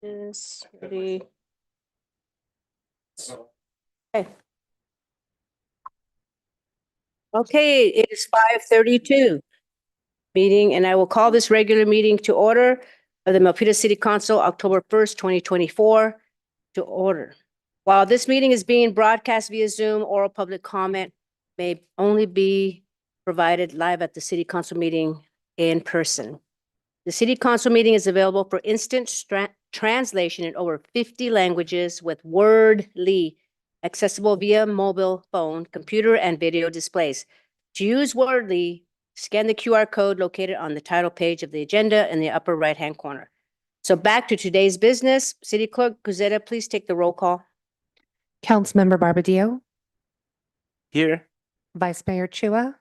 Is ready. Okay. Okay, it is 5:32 meeting, and I will call this regular meeting to order of the Milpitas City Council, October 1st, 2024, to order. While this meeting is being broadcast via Zoom, oral public comment may only be provided live at the city council meeting in person. The city council meeting is available for instant translation in over 50 languages with Wordly, accessible via mobile phone, computer, and video displays. To use Wordly, scan the QR code located on the title page of the agenda in the upper right-hand corner. So back to today's business. City Clerk Guzetta, please take the roll call. Councilmember Barbadillo, Here. Vice Mayor Chua,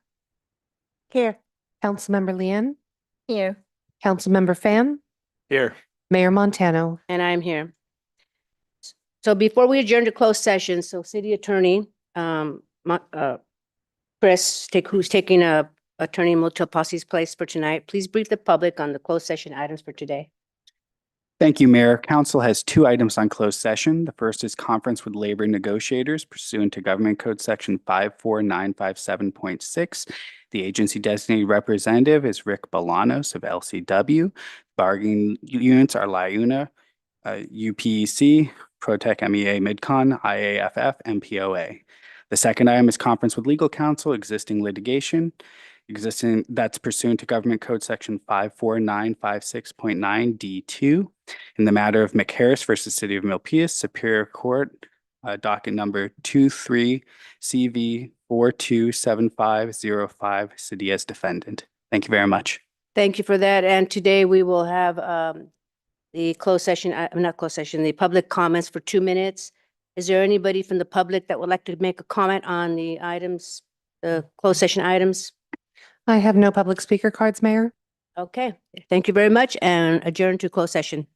Here. Councilmember Lian, Here. Councilmember Pham, Here. Mayor Montano. And I'm here. So before we adjourn to closed session, so City Attorney, Chris, who's taking Attorney Motopasi's place for tonight, please brief the public on the closed session items for today. Thank you, Mayor. Council has two items on closed session. The first is conference with labor negotiators pursuant to Government Code Section 54957.6. The agency designated representative is Rick Bolanos of LCW. Bargaining units are LIUNA, UPEC, Protec MEA Midcon, IAFF, MPOA. The second item is conference with legal counsel, existing litigation. That's pursuant to Government Code Section 54956.9 D2 in the matter of McHarris versus City of Milpitas, Superior Court, docket number 23 CV 427505, city as defendant. Thank you very much. Thank you for that. And today we will have the closed session, not closed session, the public comments for 2 minutes. Is there anybody from the public that would like to make a comment on the items, the closed session items? I have no public speaker cards, Mayor. Okay, thank you very much, and adjourn to closed session.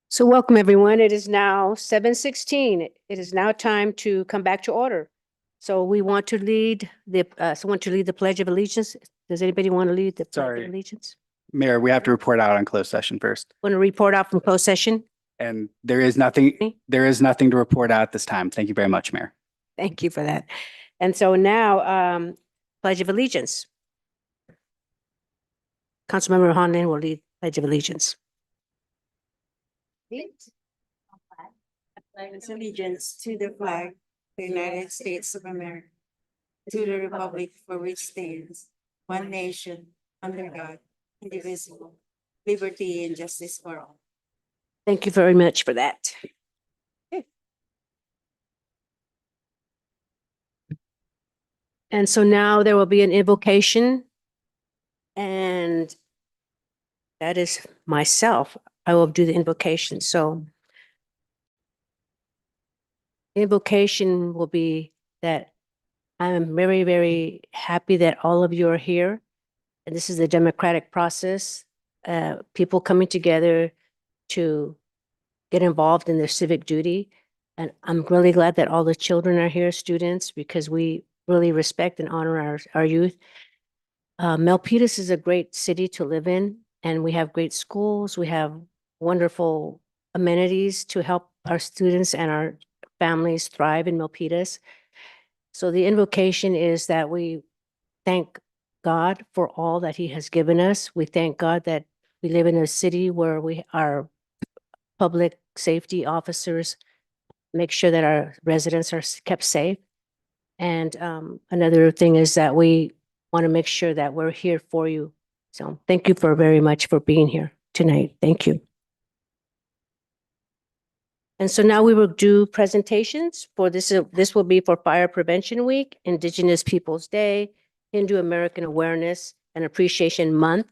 So welcome, everyone. It is now 7:16. It is now time to come back to order. So we want to lead someone to lead the Pledge of Allegiance. Does anybody want to lead the Pledge Sorry. of Allegiance? Mayor, we have to report out on closed session first. Want to report out from closed session? And there is nothing to report out at this time. Thank you very much, Mayor. Thank you for that. And so now, Pledge of Allegiance. Councilmember Hanlon will lead Pledge of Allegiance. Pledge allegiance to the flag of the United States of America, to the republic for which stands one nation, under God, indivisible, liberty and justice for all. Thank you very much for that. Okay. And so now there will be an invocation. And that is myself. I will do the invocation. So invocation will be that I'm very, very happy that all of you are here. And this is the democratic process, people coming together to get involved in their civic duty. And I'm really glad that all the children are here, students, because we really respect and honor our youth. Milpitas is a great city to live in, and we have great schools. We have wonderful amenities to help our students and our families thrive in Milpitas. So the invocation is that we thank God for all that he has given us. We thank God that we live in a city where our public safety officers make sure that our residents are kept safe. And another thing is that we want to make sure that we're here for you. So thank you very much for being here tonight. Thank you. And so now we will do presentations for this. This will be for Fire Prevention Week, Indigenous Peoples Day, Hindu American Awareness and Appreciation Month,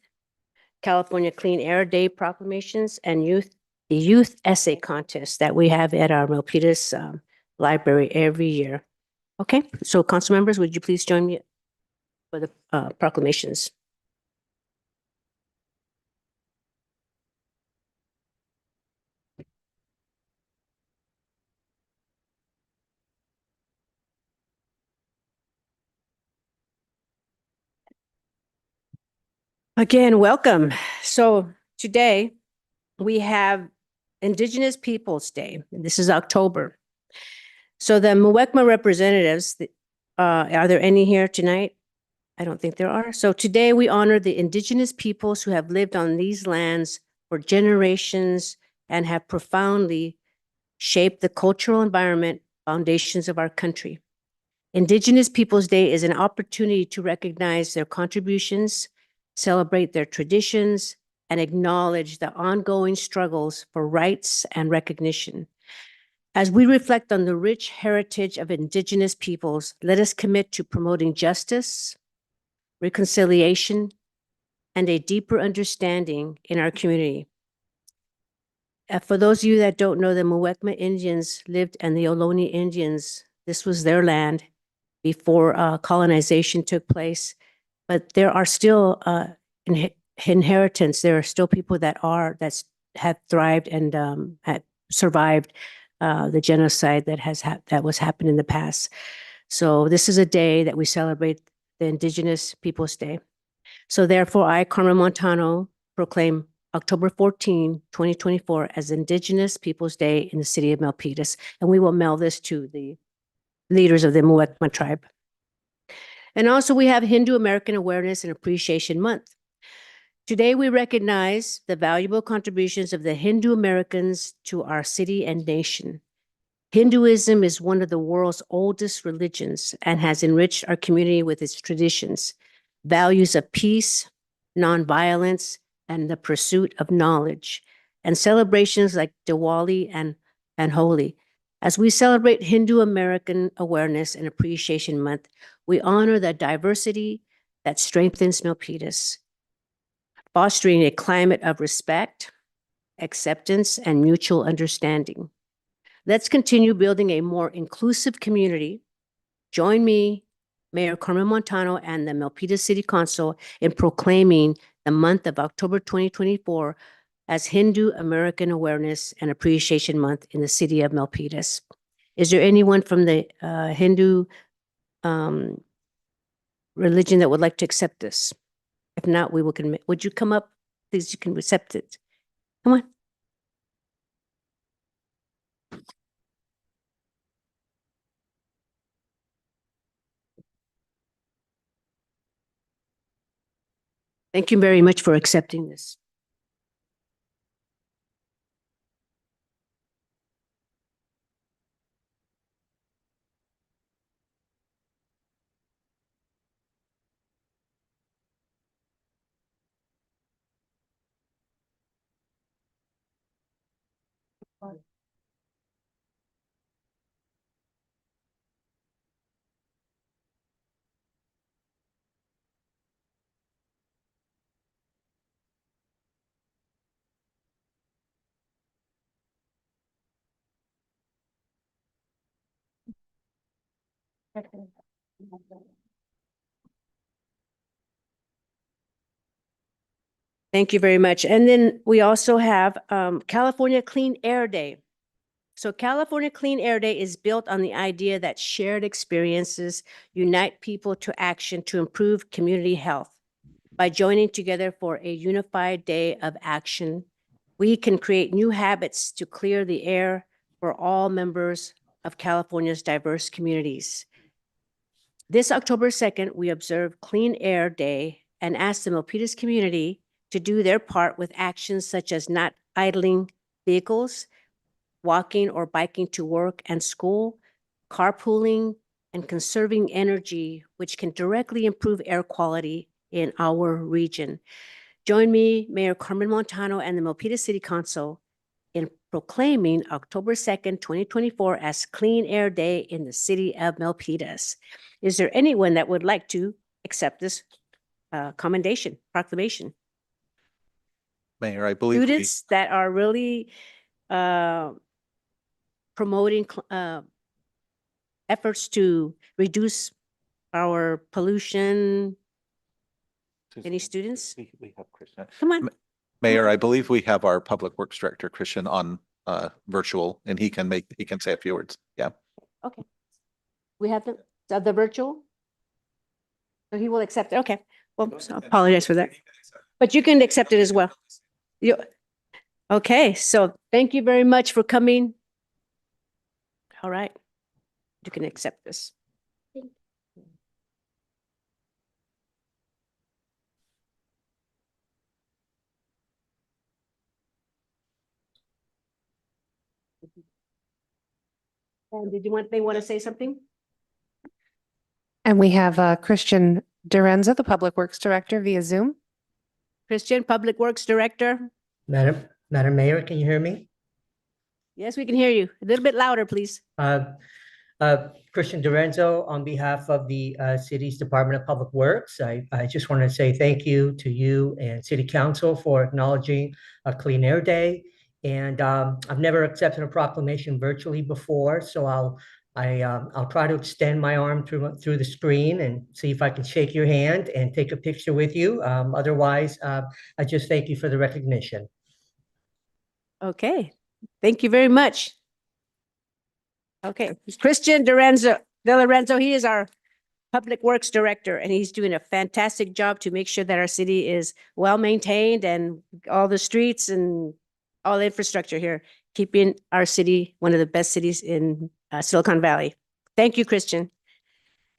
California Clean Air Day proclamations, and the youth essay contest that we have at our Milpitas library every year. Okay, so council members, would you please join me for the proclamations? Again, welcome. So today we have Indigenous Peoples Day. This is October. So the Muwekma representatives, are there any here tonight? I don't think there are. So today we honor the indigenous peoples who have lived on these lands for generations and have profoundly shaped the cultural environment, foundations of our country. Indigenous Peoples Day is an opportunity to recognize their contributions, celebrate their traditions, and acknowledge the ongoing struggles for rights and recognition. As we reflect on the rich heritage of Indigenous peoples, let us commit to promoting justice, reconciliation, and a deeper understanding in our community. For those of you that don't know, the Muwekma Indians lived, and the Ohlone Indians, this was their land before colonization took place. But there are still inheritance. There are still people that have thrived and had survived the genocide that was happened in the past. So this is a day that we celebrate the Indigenous Peoples Day. So therefore, I, Carmen Montano, proclaim October 14, 2024 as Indigenous Peoples Day in the city of Milpitas. And we will mail this to the leaders of the Muwekma tribe. And also we have Hindu American Awareness and Appreciation Month. Today, we recognize the valuable contributions of the Hindu Americans to our city and nation. Hinduism is one of the world's oldest religions and has enriched our community with its traditions, values of peace, nonviolence, and the pursuit of knowledge, and celebrations like Diwali and Holi. As we celebrate Hindu American Awareness and Appreciation Month, we honor the diversity that strengthens Milpitas, fostering a climate of respect, acceptance, and mutual understanding. Let's continue building a more inclusive community Join me, Mayor Carmen Montano, and the Milpitas City Council in proclaiming the month of October 2024 as Hindu American Awareness and Appreciation Month in the city of Milpitas. Is there anyone from the Hindu religion that would like to accept this? If not, we will commit. Would you come up? Please, you can accept it. Come on. Thank you very much for accepting this. Thank you very much. And then we also have California Clean Air Day. So California Clean Air Day is built on the idea that shared experiences unite people to action to improve community health. By joining together for a unified day of action, we can create new habits to clear the air for all members of California's diverse communities. This October 2nd, we observe Clean Air Day and ask the Milpitas community to do their part with actions such as not idling vehicles, walking or biking to work and school, carpooling, and conserving energy, which can directly improve air quality in our region. Join me, Mayor Carmen Montano, and the Milpitas City Council in proclaiming October 2nd, 2024 as Clean Air Day in the city of Milpitas. Is there anyone that would like to accept this proclamation? Mayor, I believe Students that are really promoting efforts to reduce our pollution. Any students? we have Christian. Come on. Mayor, I believe we have our Public Works Director, Christian, on virtual, and he can say a few words. Yeah. Okay. We have the virtual? So he will accept it. Okay. Well, so I apologize for that. But you can accept it as well. Okay, so thank you very much for coming. All right. You can accept this. And they want to say something? And we have Christian Dorenza, the Public Works Director via Zoom. Christian, Public Works Director. Madam Mayor, can you hear me? Yes, we can hear you. A little bit louder, please. Christian Dorenzo, on behalf of the city's Department of Public Works, I just want to say thank you to you and City Council for acknowledging a Clean Air Day. And I've never accepted a proclamation virtually before, so I'll try to extend my arm through the screen and see if I can shake your hand and take a picture with you. Otherwise, I just thank you for the recognition. Okay, thank you very much. Okay, Christian De Lorenzo, he is our Public Works Director, and he's doing a fantastic job to make sure that our city is well maintained and all the streets and all the infrastructure here, keeping our city one of the best cities in Silicon Valley. Thank you, Christian.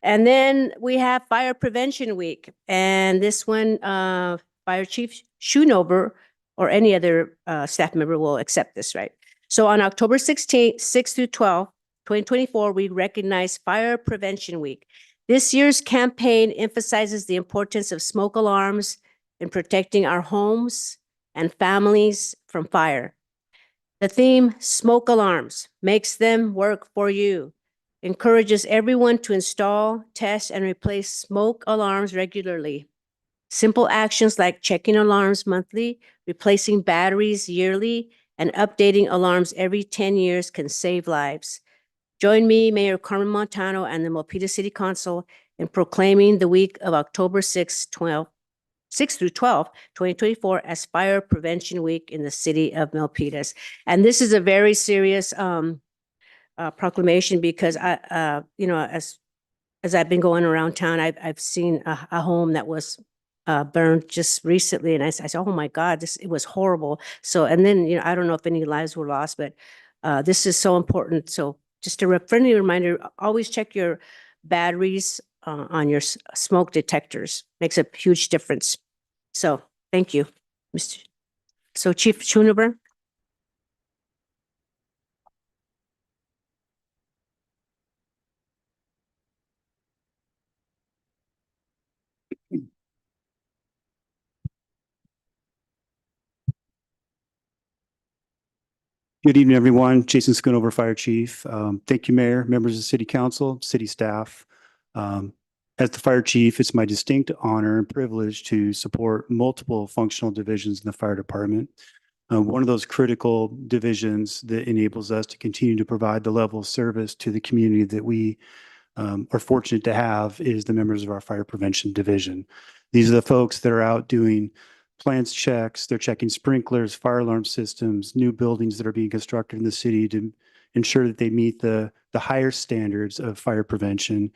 And then we have Fire Prevention Week, and this one, Fire Chief Schoonover or any other staff member will accept this, right? So on October 16th, 6th through 12th, 2024, we recognize Fire Prevention Week. This year's campaign emphasizes the importance of smoke alarms in protecting our homes and families from fire. The theme, Smoke Alarms, makes them work for you, encourages everyone to install, test, and replace smoke alarms regularly. Simple actions like checking alarms monthly, replacing batteries yearly, and updating alarms every 10 years can save lives. Join me, Mayor Carmen Montano, and the Milpitas City Council in proclaiming the week of October 6 through 12, 2024 as Fire Prevention Week in the city of Milpitas. And this is a very serious proclamation because as I've been going around town, I've seen a home that was burned just recently, and I said, "Oh my God, it was horrible." So, and then I don't know if any lives were lost, but this is so important. So, just a friendly reminder: always check your batteries on your smoke detectors. Makes a huge difference. So, thank you, Mr. So, Chief Schoenberg. Good evening, everyone. Jason Schoonover, Fire Chief. Thank you, Mayor, members of the City Council, city staff. As the Fire Chief, it's my distinct honor and privilege to support multiple functional divisions in the Fire Department. One of those critical divisions that enables us to continue to provide the level of service to the community that we are fortunate to have is the members of our Fire Prevention Division. These are the folks that are out doing plans checks, they're checking sprinklers, fire alarm systems, new buildings that are being constructed in the city to ensure that they meet the higher standards of fire prevention.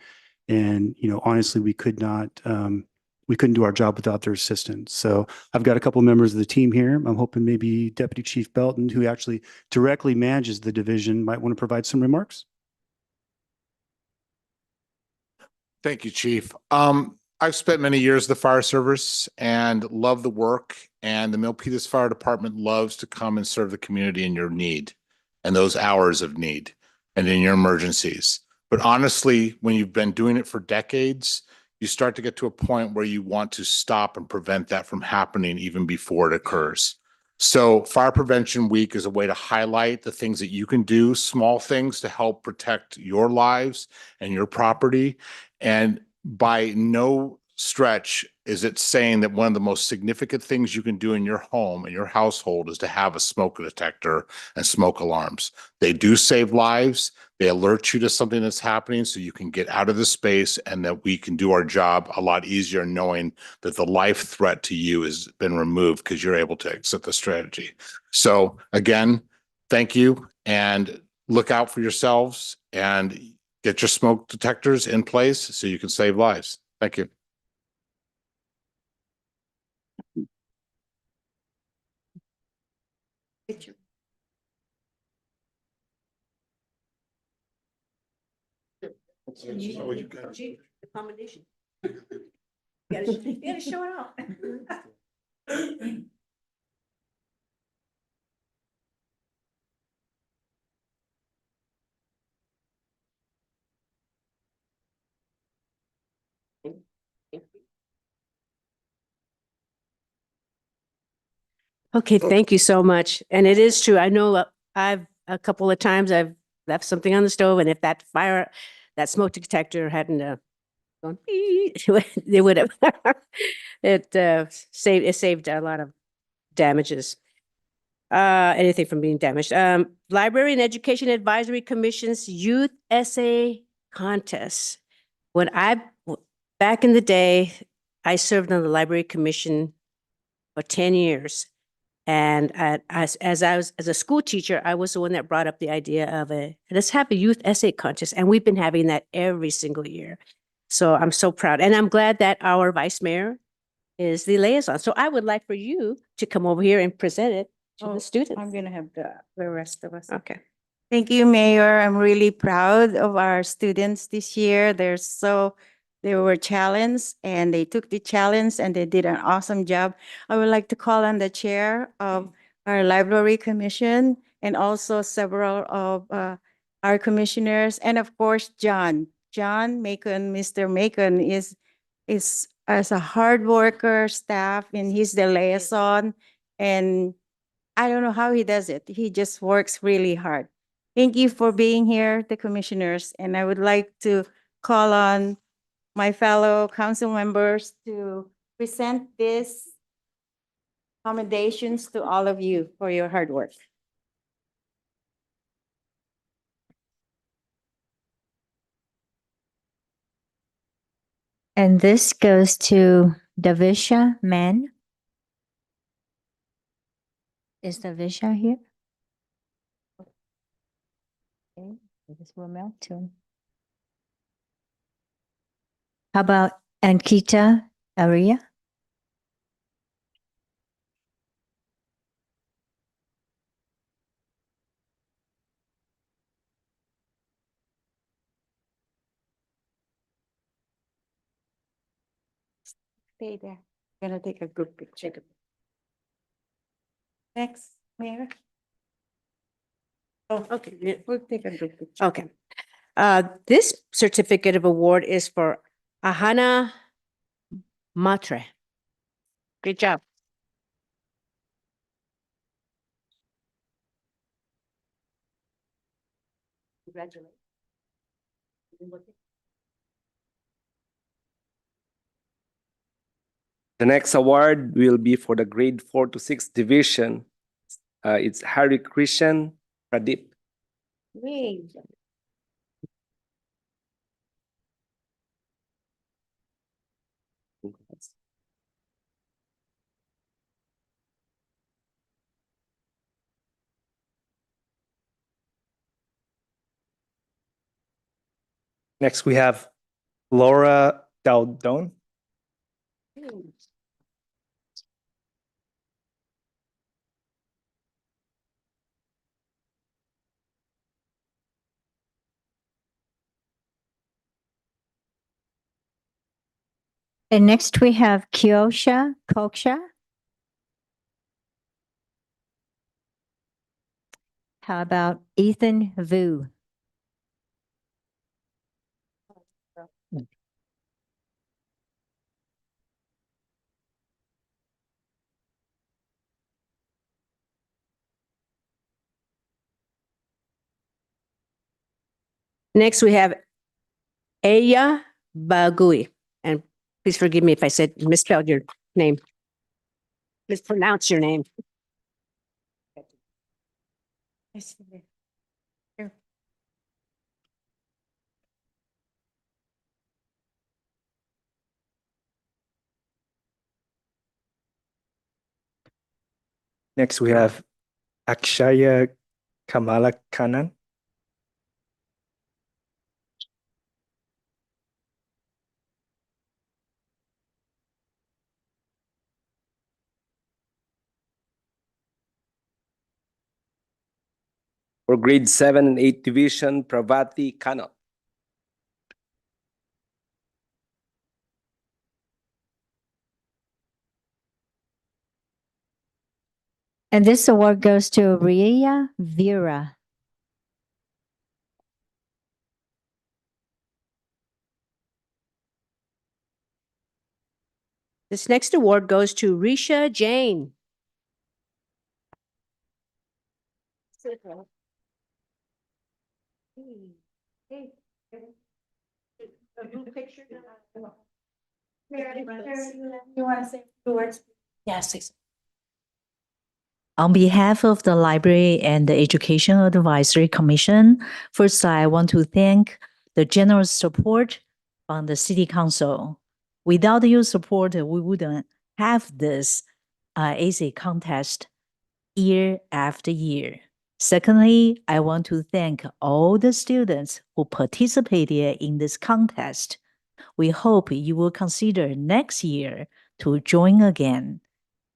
And, honestly, we couldn't do our job without their assistance. So I've got a couple members of the team here. I'm hoping maybe Deputy Chief Belton, who actually directly manages the division, might want to provide some remarks. Thank you, Chief. I've spent many years in the fire service and love the work, and the Milpitas Fire Department loves to come and serve the community in your need and those hours of need and in your emergencies. But honestly, when you've been doing it for decades, you start to get to a point where you want to stop and prevent that from happening even before it occurs. So Fire Prevention Week is a way to highlight the things that you can do, small things to help protect your lives and your property. And by no stretch is it saying that one of the most significant things you can do in your home and your household is to have a smoke detector and smoke alarms. They do save lives. They alert you to something that's happening so you can get out of the space, and that we can do our job a lot easier knowing that the life threat to you has been removed because you're able to exit the strategy. So again, thank you, and look out for yourselves and get your smoke detectors in place so you can save lives. Thank you. The combination. You gotta show it out. Okay, thank you so much. And it is true. I know a couple of times I've left something on the stove, and if that smoke detector hadn't gone, it would have, saved a lot of damages. Anything from being damaged. Library and Education Advisory Commission's Youth Essay Contest. Back in the day, I served on the Library Commission for 10 years. And as a school teacher, I was the one that brought up the idea of let's have a youth essay contest. And we've been having that every single year. So I'm so proud. And I'm glad that our vice mayor is the liaison. So I would like for you to come over here and present it to the students. I'm gonna have the rest of us. Okay. Thank you, Mayor. I'm really proud of our students this year. They were challenged and they took the challenge and they did an awesome job. I would like to call on the chair of our library commission and also several of our commissioners, and of course, John Macon. Mr. Macon is as a hard worker staff, and he's the liaison, and I don't know how he does it. He just works really hard. Thank you for being here, the commissioners, and I would like to call on my fellow council members to present this commendations to all of you for your hard work. And this goes to Davisha Man. Is Davisha here? Okay, this will melt too. How about Ankita Arya? Stay there. Gonna take a group picture. Next, Mayor. Oh, okay, yeah, we'll take a group picture. Okay. This certificate of award is for Ahana Matre. Great job. Congratulations. The next award will be for the grade 4 to 6 division. It's Hari Krishan Pradeep. Wait. Next, we have Laura Dowdon. And next we have Kyosha Koksha. How about Ethan Vu? Next, we have Aya Bagui. And please forgive me if I said misspelled your name. Mispronounce your name. Next, we have Akshaya Kamalakanan. For grade 7 and 8 division, Pravati Kanat. And this award goes to Ria Vera. This next award goes to Risha Jain. You want to say a few words? Yes. On behalf of the Library and the Education Advisory Commission, first I want to thank the generous support from the City Council. Without your support, we wouldn't have this essay contest year after year. Secondly, I want to thank all the students who participated in this contest. We hope you will consider next year to join again.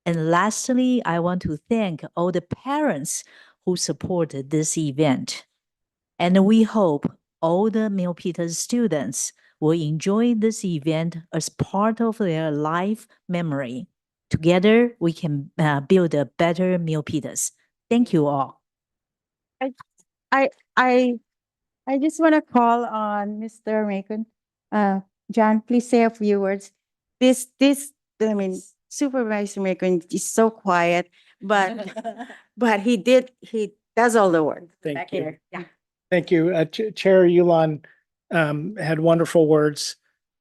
And lastly, I want to thank all the parents who supported this event. And we hope all the Milpitas students will enjoy this event as part of their life memory. Together, we can build a better Milpitas. Thank you all. I just want to call on Mr. Macon. John, please say a few words. I mean, Supervisor Macon is so quiet, but he does all the work. Thank back you. here. Yeah. Thank you. Chair Yulan had wonderful words.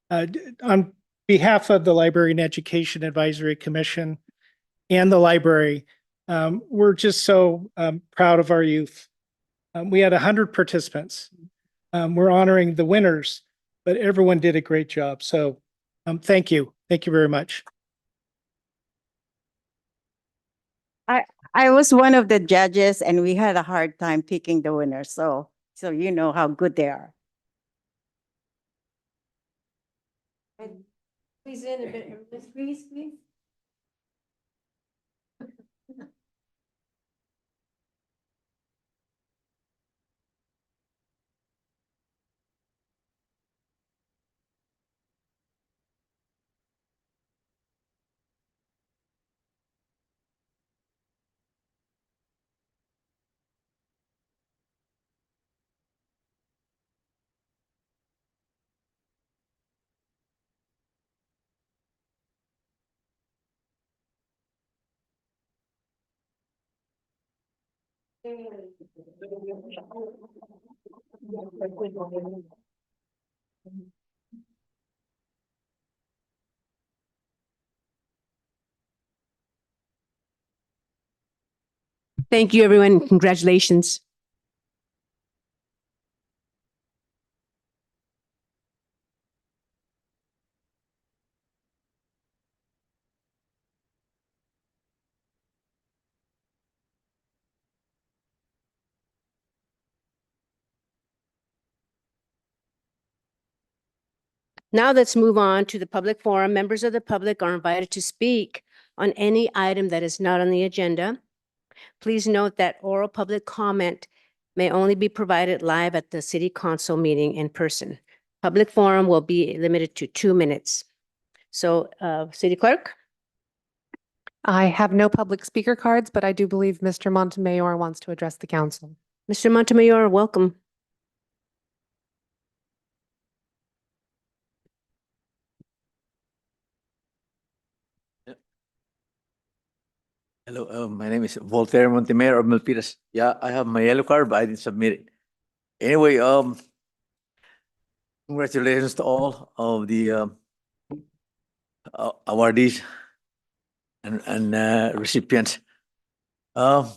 On behalf of the Library and Education Advisory Commission and the library, we're just so proud of our youth. We had 100 participants. We're honoring the winners, but everyone did a great job. So Thank you. Thank you very much. I was one of the judges and we had a hard time picking the winner. So you know how good they are. Please in a bit, please. Thank you, everyone. Congratulations. Now let's move on to the public forum. Members of the public are invited to speak on any item that is not on the agenda. Please note that oral public comment may only be provided live at the city council meeting in person. Public forum will be limited to 2 minutes. So, City Clerk? I have no public speaker cards, but I do believe Mr. Montemayor wants to address the council. Mr. Montemayor, welcome. Hello, my name is Voltaire Montemayor of Milpitas. Yeah, I have my yellow card, but I didn't submit it. Anyway, congratulations to all of the awardees and recipients. I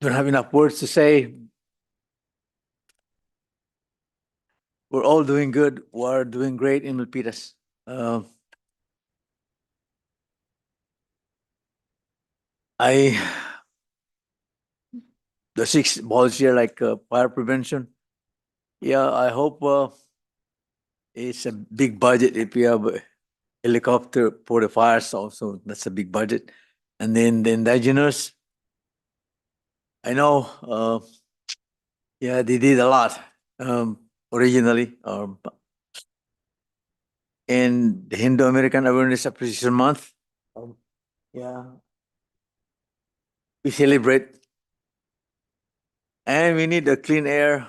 don't have enough words to say. We're all doing good. We're doing great in Milpitas. The 6 balls here, like fire prevention. Yeah, I hope it's a big budget if you have a helicopter for the fires also. That's a big budget. And then the indigenous, I know, yeah, they did a lot originally. And the Hindu American Awareness Appreciation Month. Yeah, we celebrate. And we need a clean air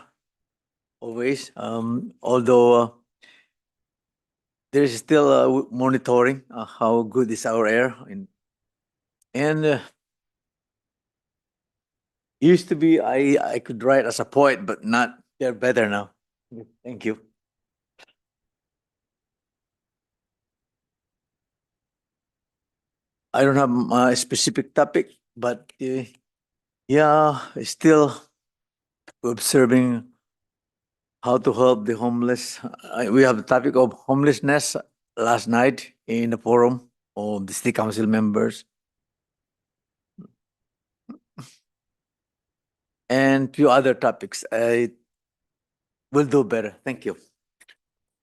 always. Although there is still monitoring how good is our air. And used to be I could write as a poet, but not. They're better now. Thank you. I don't have a specific topic, but yeah, still observing how to help the homeless. We have the topic of homelessness last night in the forum of the city council members. And few other topics. I will do better. Thank you.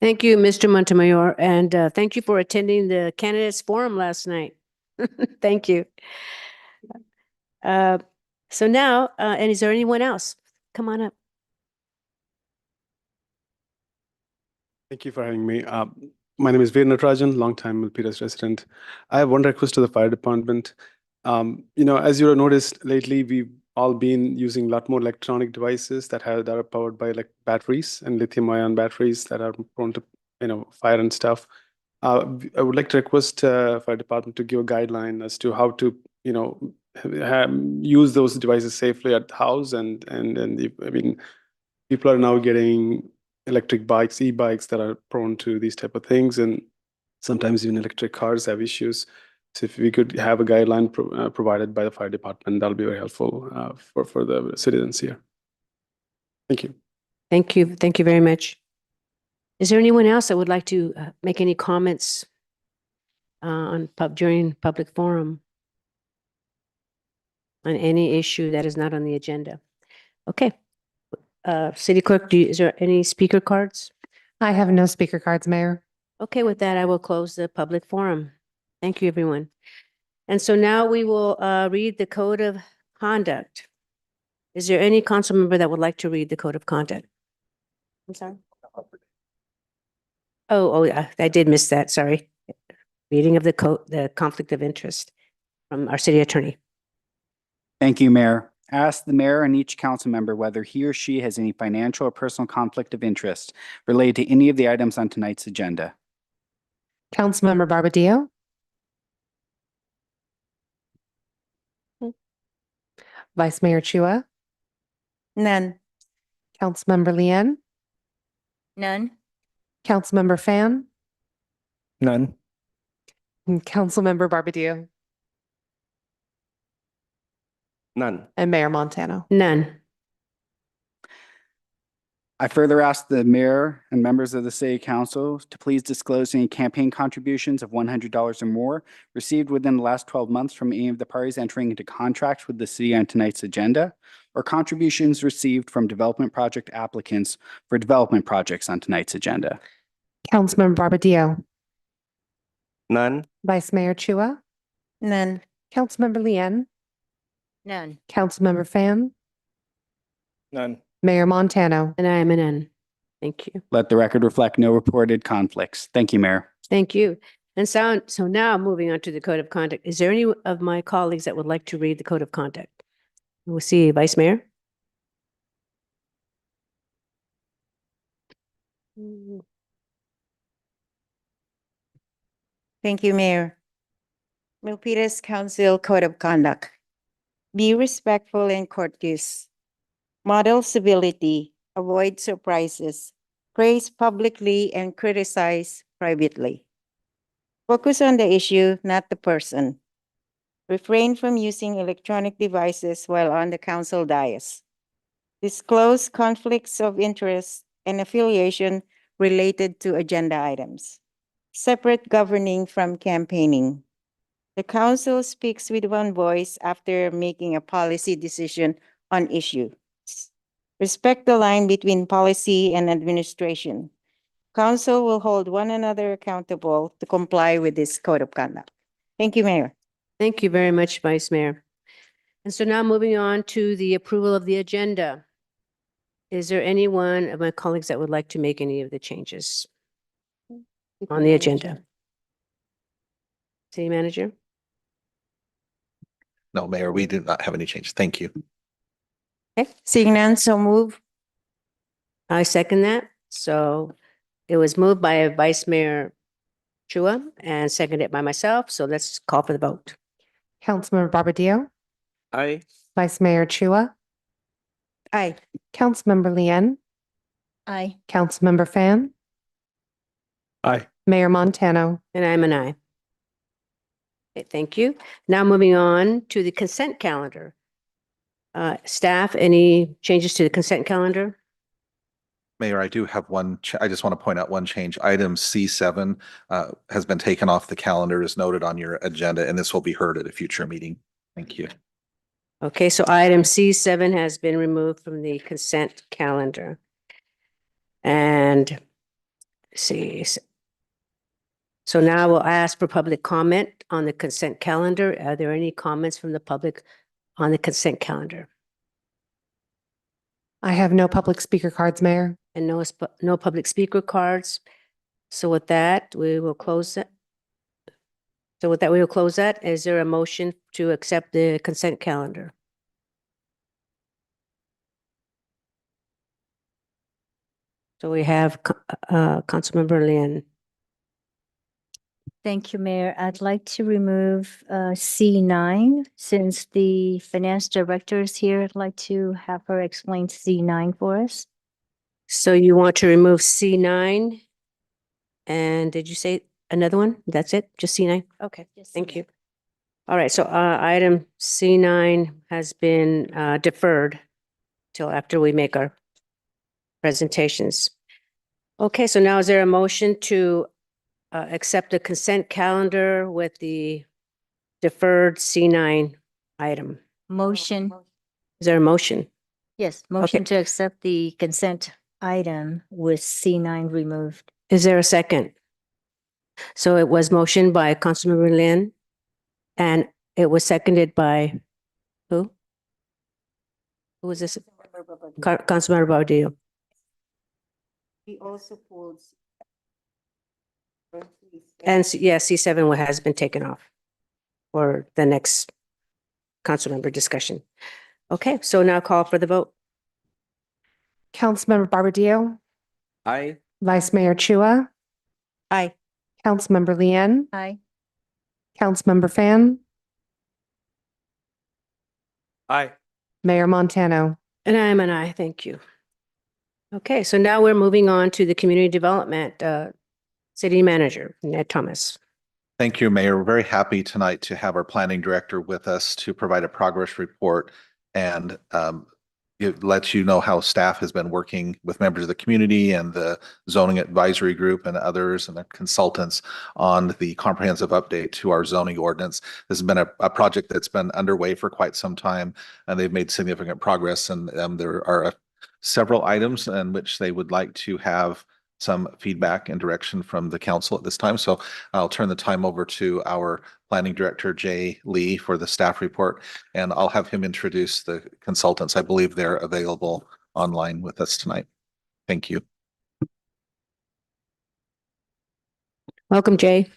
Thank you, Mr. Montemayor, and thank you for attending the candidates forum last night. Thank you. So now, and is there anyone else? Come on up. Thank you for having me. My name is Veer Natarajan, longtime Milpitas resident. I have one request to the fire department. As you have noticed lately, we've all been using a lot more electronic devices that are powered by like batteries and lithium-ion batteries that are prone to fire and stuff. I would like to request fire department to give a guideline as to how to use those devices safely at the house and people are now getting electric bikes, e-bikes that are prone to these type of things, and sometimes even electric cars have issues. So if we could have a guideline provided by the fire department, that'll be very helpful for the citizens here. Thank you. Thank you. Thank you very much. Is there anyone else that would like to make any comments during public forum on any issue that is not on the agenda? Okay. City Clerk, is there any speaker cards? I have no speaker cards, Mayor. Okay, with that, I will close the public forum. Thank you, everyone. And so now we will read the code of conduct. Is there any council member that would like to read the code of conduct? I'm sorry. Oh, yeah, I did miss that. Sorry. Reading of the code, the conflict of interest from our city attorney. Thank you, Mayor. Ask the mayor and each council member whether he or she has any financial or personal conflict of interest related to any of the items on tonight's agenda. Councilmember Barbadillo? Vice Mayor Chua? None. Councilmember Lien? None. Councilmember Fan? None. And Councilmember Barbadillo? None. And Mayor Montano? None. I further ask the mayor and members of the city council to please disclose any campaign contributions of $100 or more received within the last 12 months from any of the parties entering into contracts with the city on tonight's agenda, or contributions received from development project applicants for development projects on tonight's agenda. Councilmember Barbadillo? None. Vice Mayor Chua? None. Councilmember Lien? None. Councilmember Fan? None. Mayor Montano? And I am a none. Thank you. Let the record reflect no reported conflicts. Thank you, Mayor. Thank you. And so now moving on to the code of conduct. Is there any of my colleagues that would like to read the code of conduct? We'll see, Vice Mayor. Thank you, Mayor. Milpitas Council Code of Conduct. Be respectful and courteous. Model civility. Avoid surprises. Praise publicly and criticize privately. Focus on the issue, not the person. Refrain from using electronic devices while on the council dais. Disclose conflicts of interest and affiliation related to agenda items. Separate governing from campaigning. The council speaks with one voice after making a policy decision on issues. Respect the line between policy and administration. Council will hold one another accountable to comply with this code of conduct. Thank you, Mayor. Thank you very much, Vice Mayor. And so now moving on to the approval of the agenda. Is there anyone of my colleagues that would like to make any of the changes on the agenda? City Manager? No, Mayor, we do not have any changes. Thank you. Okay, seeing none, so move. I second that. So it was moved by Vice Mayor Chua and seconded by myself. So let's call for the vote. Councilmember Barbadillo? Aye. Vice Mayor Chua? Aye. Councilmember Lien? Aye. Councilmember Fan? Aye. Mayor Montano? And I'm an aye. Okay, thank you. Now moving on to the consent calendar. Staff, any changes to the consent calendar? Mayor, I do have one, I just want to point out one change. Item C7 has been taken off the calendar as noted on your agenda, and this will be heard at a future meeting. Thank you. Okay, so item C7 has been removed from the consent calendar. And let's see. So now we'll ask for public comment on the consent calendar. Are there any comments from the public on the consent calendar? I have no public speaker cards, Mayor. And no public speaker cards. So with that, we will close it. So with that, we will close that. Is there a motion to accept the consent calendar? So we have Councilmember Lien. Thank you, Mayor. I'd like to remove C9. Since the finance director is here, I'd like to have her explain C9 for us. So you want to remove C9? And did you say another one? That's it? Just C9? Okay, thank you. All right, so item C9 has been deferred till after we make our presentations. Okay, so now is there a motion to accept the consent calendar with the deferred C9 item? Motion, Is there a motion? yes, motion to accept the consent item with C9 removed. Is there a second? So it was motioned by Councilmember Lin, and it was seconded by who? Who was this? Councilmember Bardillo. He also pulls. And yes, C7 has been taken off for the next council member discussion. Okay, so now call for the vote. Councilmember Barbadillo, Aye. Vice Mayor Chua, Aye. Councilmember Lien, Aye. Councilmember Fan, Aye. Mayor Montano. And I am an aye, thank you. Okay, so now we're moving on to the community development city manager, Ned Thomas. Thank you, Mayor. We're very happy tonight to have our planning director with us to provide a progress report and it lets you know how staff has been working with members of the community and the zoning advisory group and others and the consultants on the comprehensive update to our zoning ordinance. This has been a project that's been underway for quite some time, and they've made significant progress. And there are several items in which they would like to have some feedback and direction from the council at this time. So I'll turn the time over to our planning director, Jay Lee, for the staff report, and I'll have him introduce the consultants. I believe they're available online with us tonight. Thank you. Welcome, Jay.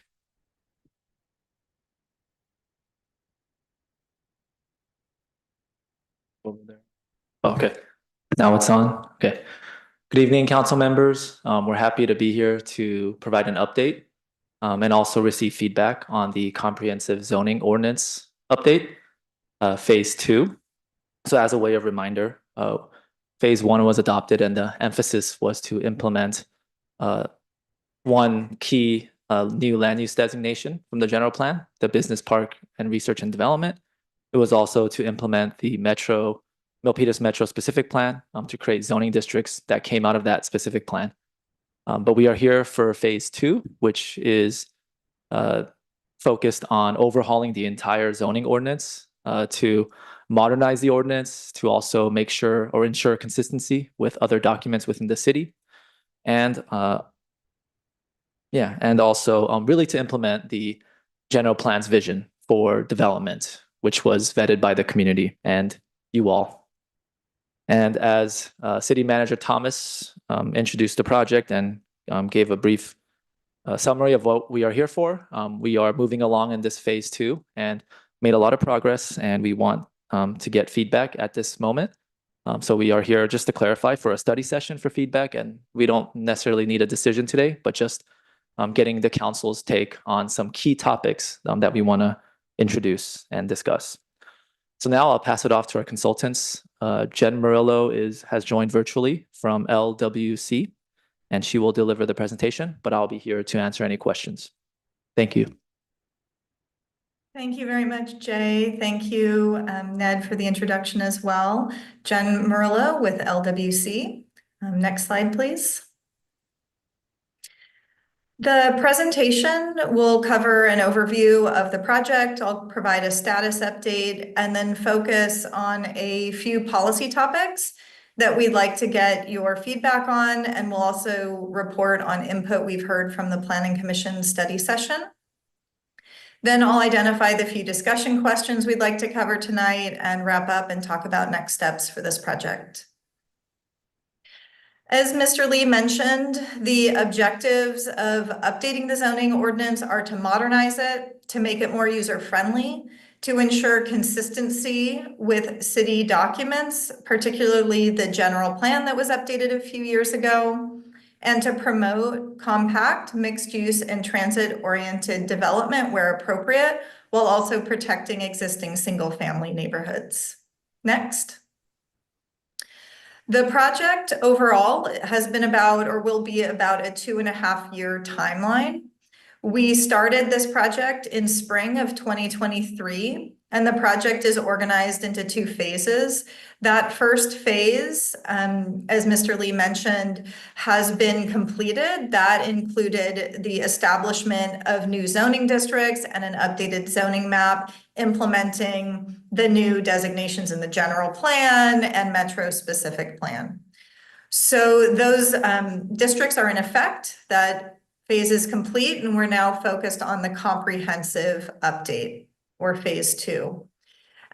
Over there. Okay, now it's on. Okay. Good evening, council members. We're happy to be here to provide an update and also receive feedback on the comprehensive zoning ordinance update, phase 2. So as a way of reminder, phase 1 was adopted and the emphasis was to implement one key new land use designation from the general plan, the business park and research and development. It was also to implement the Milpitas Metro specific plan to create zoning districts that came out of that specific plan. But we are here for phase 2, which is focused on overhauling the entire zoning ordinance to modernize the ordinance, to also make sure or ensure consistency with other documents within the city. And and also really to implement the general plan's vision for development, which was vetted by the community and you all. And as City Manager Thomas introduced the project and gave a brief summary of what we are here for, we are moving along in this phase 2 and made a lot of progress, and we want to get feedback at this moment. So we are here just to clarify for a study session for feedback, and we don't necessarily need a decision today, but just getting the council's take on some key topics that we want to introduce and discuss. So now I'll pass it off to our consultants. Jen Murillo has joined virtually from LWC, and she will deliver the presentation, but I'll be here to answer any questions. Thank you. Thank you very much, Jay. Thank you, Ned, for the introduction as well. Jen Murillo with LWC. Next slide, please. The presentation will cover an overview of the project. I'll provide a status update and then focus on a few policy topics that we'd like to get your feedback on, and we'll also report on input we've heard from the Planning Commission study session. Then I'll identify the few discussion questions we'd like to cover tonight and wrap up and talk about next steps for this project. As Mr. Lee mentioned, the objectives of updating the zoning ordinance are to modernize it, to make it more user-friendly, to ensure consistency with city documents, particularly the general plan that was updated a few years ago, and to promote compact, mixed-use, and transit-oriented development where appropriate, while also protecting existing single-family neighborhoods. Next. The project overall has been about, or will be about, a 2.5-year timeline. We started this project in spring of 2023. And the project is organized into 2 phases. That first phase, as Mr. Lee mentioned, has been completed. That included the establishment of new zoning districts and an updated zoning map, implementing the new designations in the general plan and metro-specific plan. So those districts are in effect. That phase is complete, and we're now focused on the comprehensive update, or phase 2.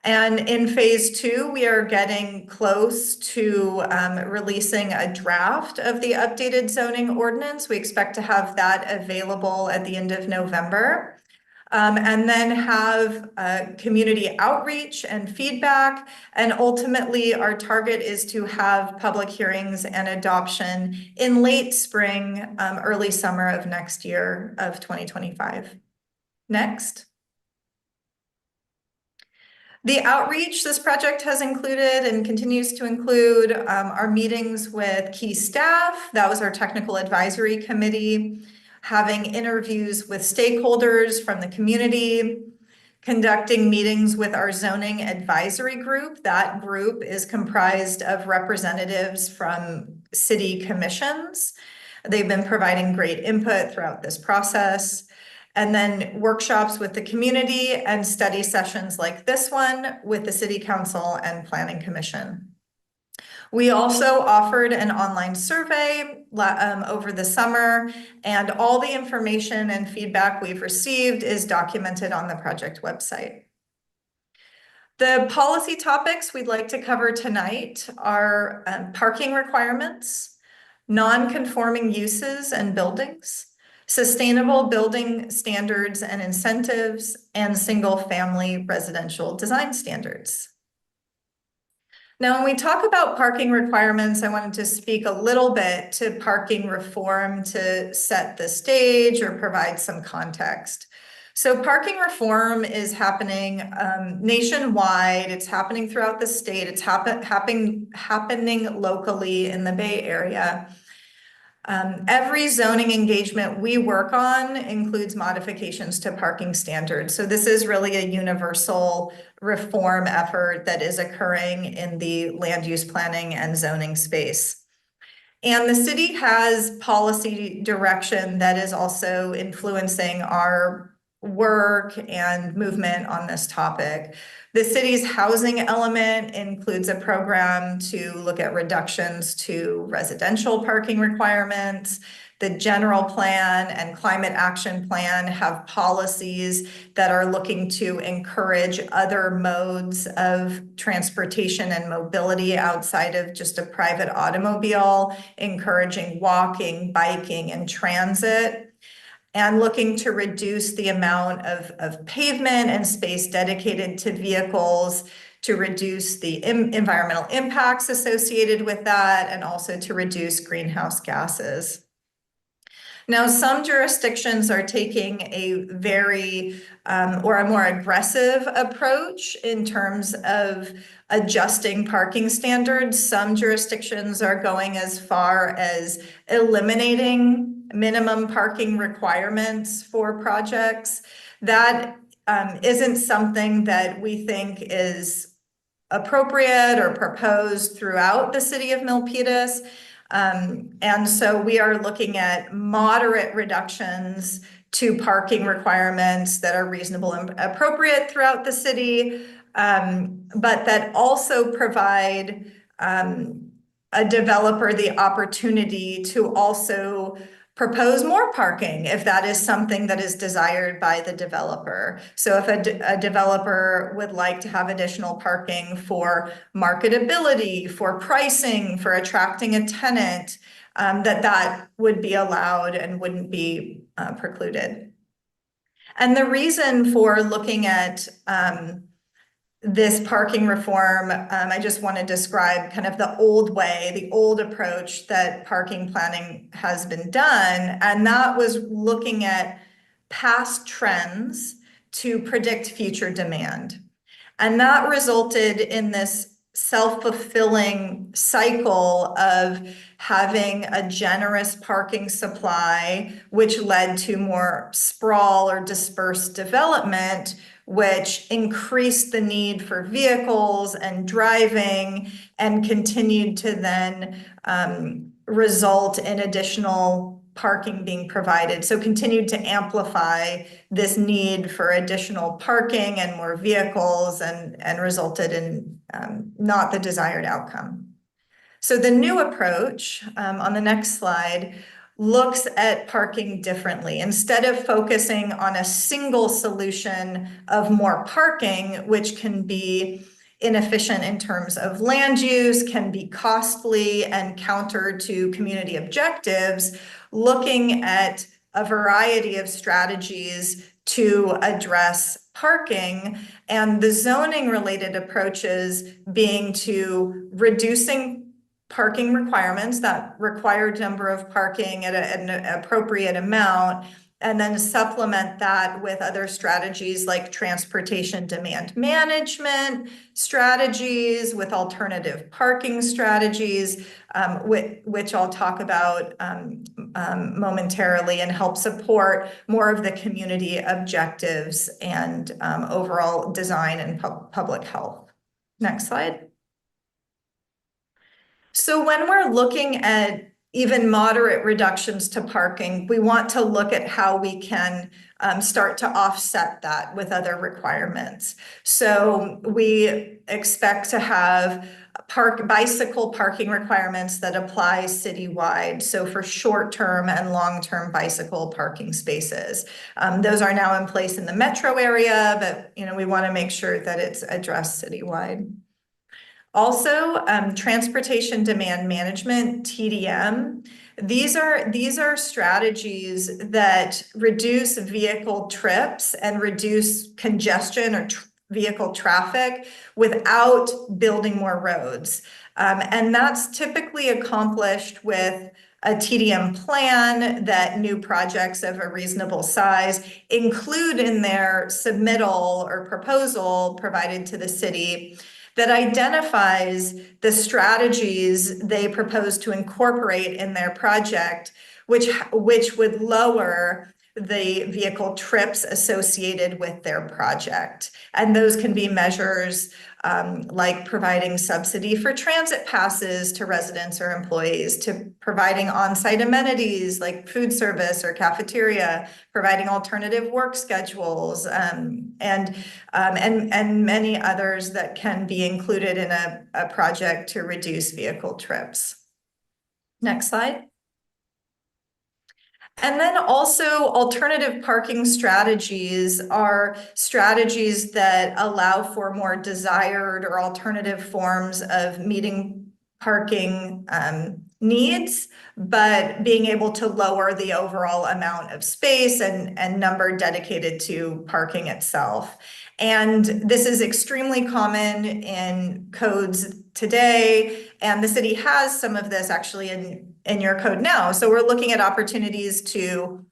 And in phase 2, we are getting close to releasing a draft of the updated zoning ordinance. We expect to have that available at the end of November. And then have community outreach and feedback. And ultimately, our target is to have public hearings and adoption in late spring, early summer of next year of 2025. Next. The outreach this project has included and continues to include our meetings with key staff. That was our technical advisory committee, having interviews with stakeholders from the community, conducting meetings with our zoning advisory group. That group is comprised of representatives from city commissions. They've been providing great input throughout this process. And then workshops with the community and study sessions like this one with the City Council and Planning Commission. We also offered an online survey over the summer, and all the information and feedback we've received is documented on the project website. The policy topics we'd like to cover tonight are parking requirements, non-conforming uses and buildings, sustainable building standards and incentives, and single-family residential design standards. Now, when we talk about parking requirements, I wanted to speak a little bit to parking reform to set the stage or provide some context. So parking reform is happening nationwide. It's happening throughout the state. It's happening locally in the Bay Area. Every zoning engagement we work on includes modifications to parking standards. So this is really a universal reform effort that is occurring in the land use planning and zoning space. And the city has policy direction that is also influencing our work and movement on this topic. The city's housing element includes a program to look at reductions to residential parking requirements. The general plan and climate action plan have policies that are looking to encourage other modes of transportation and mobility outside of just a private automobile, encouraging walking, biking, and transit, and looking to reduce the amount of pavement and space dedicated to vehicles, to reduce the environmental impacts associated with that, and also to reduce greenhouse gases. Now, some jurisdictions are taking a very or a more aggressive approach in terms of adjusting parking standards. Some jurisdictions are going as far as eliminating minimum parking requirements for projects. That isn't something that we think is appropriate or proposed throughout the city of Milpitas. And so we are looking at moderate reductions to parking requirements that are reasonable and appropriate throughout the city, but that also provide a developer the opportunity to also propose more parking if that is something that is desired by the developer. So if a developer would like to have additional parking for marketability, for pricing, for attracting a tenant, that would be allowed and wouldn't be precluded. And the reason for looking at this parking reform, I just want to describe kind of the old way, the old approach that parking planning has been done. And that was looking at past trends to predict future demand. And that resulted in this self-fulfilling cycle of having a generous parking supply, which led to more sprawl or dispersed development, which increased the need for vehicles and driving and continued to then result in additional parking being provided. So continued to amplify this need for additional parking and more vehicles and resulted in not the desired outcome. So the new approach on the next slide looks at parking differently. Instead of focusing on a single solution of more parking, which can be inefficient in terms of land use, can be costly and counter to community objectives, looking at a variety of strategies to address parking, and the zoning related approaches being to reducing parking requirements, that required number of parking at an appropriate amount, and then supplement that with other strategies like transportation demand management strategies, with alternative parking strategies, which I'll talk about momentarily, and help support more of the community objectives and overall design and public health. Next slide. So when we're looking at even moderate reductions to parking, we want to look at how we can start to offset that with other requirements. So we expect to have bicycle parking requirements that apply citywide. So for short-term and long-term bicycle parking spaces. Those are now in place in the metro area, but we want to make sure that it's addressed citywide. Also, transportation demand management, TDM. These are strategies that reduce vehicle trips and reduce congestion or vehicle traffic without building more roads. And that's typically accomplished with a TDM plan that new projects of a reasonable size include in their submittal or proposal provided to the city, that identifies the strategies they propose to incorporate in their project, which would lower the vehicle trips associated with their project. And those can be measures like providing subsidy for transit passes to residents or employees, to providing on-site amenities like food service or cafeteria, providing alternative work schedules, and many others that can be included in a project to reduce vehicle trips. Next slide. And then also alternative parking strategies are strategies that allow for more desired or alternative forms of meeting parking needs, but being able to lower the overall amount of space and number dedicated to parking itself. And this is extremely common in codes today, and the city has some of this actually in your code now. So we're looking at opportunities to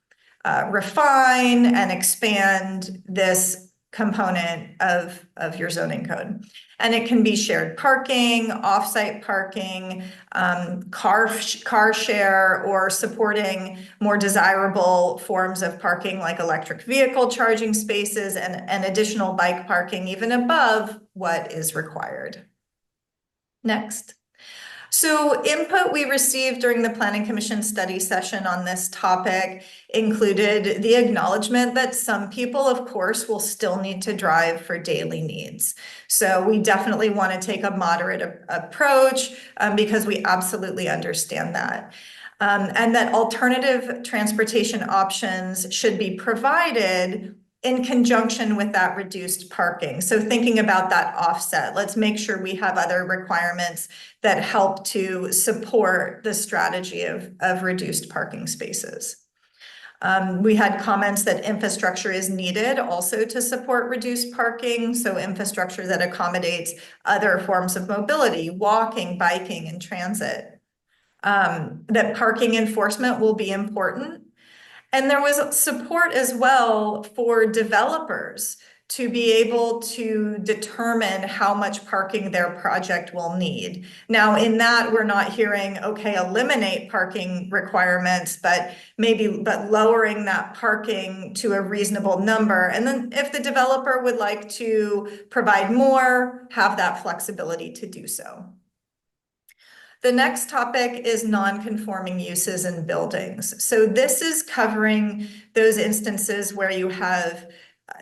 refine and expand this component of your zoning code. And it can be shared parking, off-site parking, car share, or supporting more desirable forms of parking like electric vehicle charging spaces and additional bike parking even above what is required. Next. So input we received during the Planning Commission study session on this topic included the acknowledgement that some people, of course, will still need to drive for daily needs. So we definitely want to take a moderate approach because we absolutely understand that. And that alternative transportation options should be provided in conjunction with that reduced parking. So thinking about that offset, let's make sure we have other requirements that help to support the strategy of reduced parking spaces. We had comments that infrastructure is needed also to support reduced parking. So infrastructure that accommodates other forms of mobility, walking, biking, and transit. That parking enforcement will be important. And there was support as well for developers to be able to determine how much parking their project will need. Now, in that, we're not hearing, okay, eliminate parking requirements, but lowering that parking to a reasonable number. And then if the developer would like to provide more, have that flexibility to do so. The next topic is non-conforming uses in buildings. So this is covering those instances where you have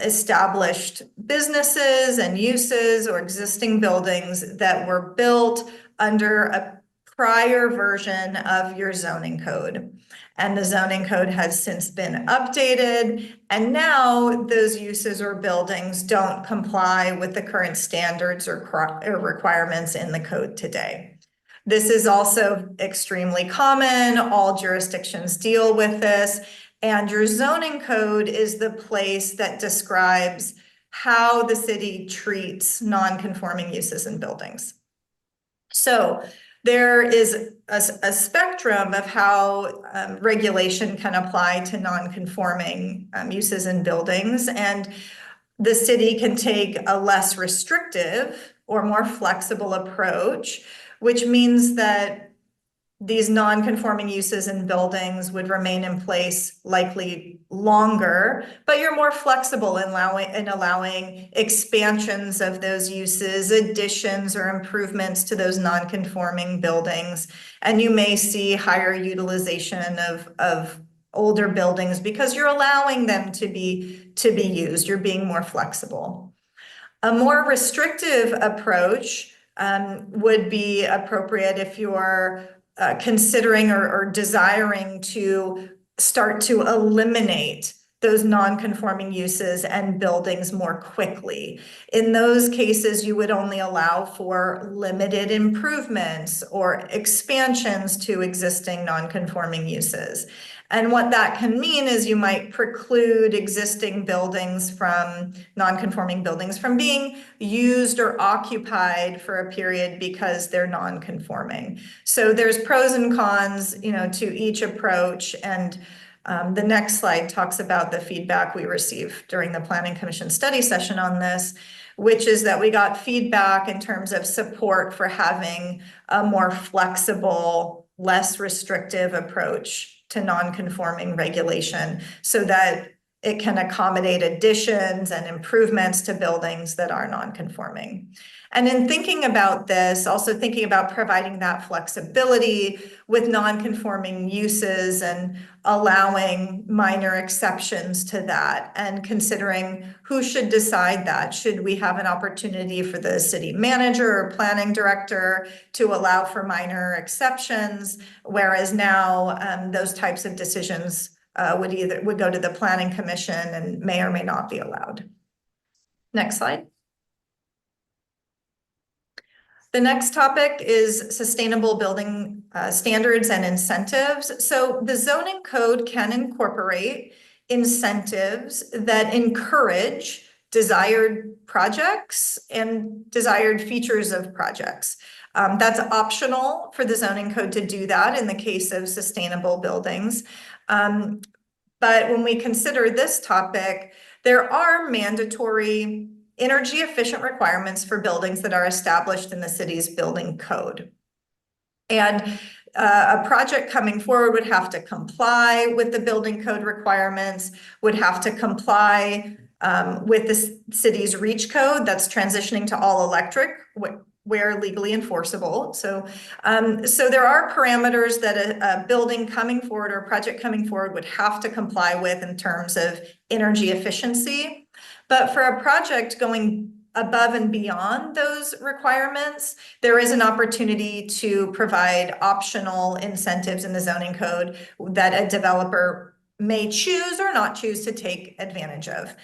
established businesses and uses or existing buildings that were built under a prior version of your zoning code. And the zoning code has since been updated, and now those uses or buildings don't comply with the current standards or requirements in the code today. This is also extremely common. All jurisdictions deal with this. And your zoning code is the place that describes how the city treats non-conforming uses in buildings. So there is a spectrum of how regulation can apply to non-conforming uses in buildings. And the city can take a less restrictive or more flexible approach, which means that these non-conforming uses in buildings would remain in place likely longer, but you're more flexible in allowing expansions of those uses, additions or improvements to those non-conforming buildings. And you may see higher utilization of older buildings because you're allowing them to be used. You're being more flexible. A more restrictive approach would be appropriate if you're considering or desiring to start to eliminate those non-conforming uses and buildings more quickly. In those cases, you would only allow for limited improvements or expansions to existing non-conforming uses. And what that can mean is you might preclude existing buildings from, non-conforming buildings from being used or occupied for a period because they're non-conforming. So there's pros and cons, to each approach. And the next slide talks about the feedback we received during the Planning Commission study session on this, which is that we got feedback in terms of support for having a more flexible, less restrictive approach to non-conforming regulation so that it can accommodate additions and improvements to buildings that are non-conforming. And in thinking about this, also thinking about providing that flexibility with non-conforming uses and allowing minor exceptions to that and considering who should decide that. Should we have an opportunity for the city manager or planning director to allow for minor exceptions, whereas now those types of decisions would go to the planning commission and may or may not be allowed. Next slide. The next topic is sustainable building standards and incentives. So the zoning code can incorporate incentives that encourage desired projects and desired features of projects. That's optional for the zoning code to do that in the case of sustainable buildings. But when we consider this topic, there are mandatory energy efficient requirements for buildings that are established in the city's building code. And a project coming forward would have to comply with the building code requirements, would have to comply with the city's REACH code that's transitioning to all electric where legally enforceable. So there are parameters that a building coming forward or a project coming forward would have to comply with in terms of energy efficiency. But for a project going above and beyond those requirements, there is an opportunity to provide optional incentives in the zoning code that a developer may choose or not choose to take advantage of.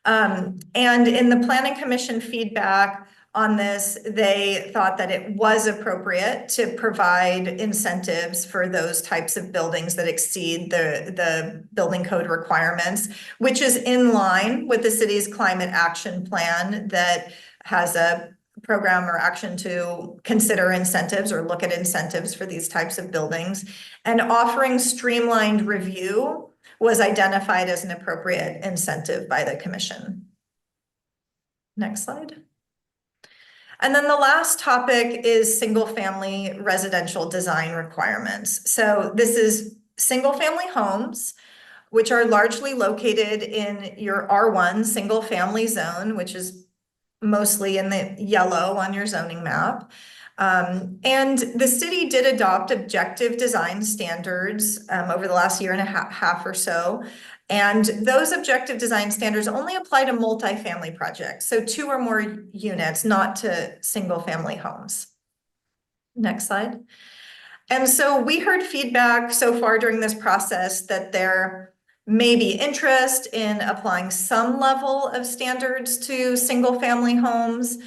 And in the Planning Commission feedback on this, they thought that it was appropriate to provide incentives for those types of buildings that exceed the building code requirements, which is in line with the city's climate action plan that has a program or action to consider incentives or look at incentives for these types of buildings. And offering streamlined review was identified as an appropriate incentive by the commission. Next slide. And then the last topic is single-family residential design requirements. So this is single-family homes, which are largely located in your R1 single-family zone, which is mostly in the yellow on your zoning map. And the city did adopt objective design standards over the last year and a half or so. And those objective design standards only apply to multifamily projects, so 2 or more units, not to single-family homes. Next slide. And so we heard feedback so far during this process that there may be interest in applying some level of standards to single-family homes.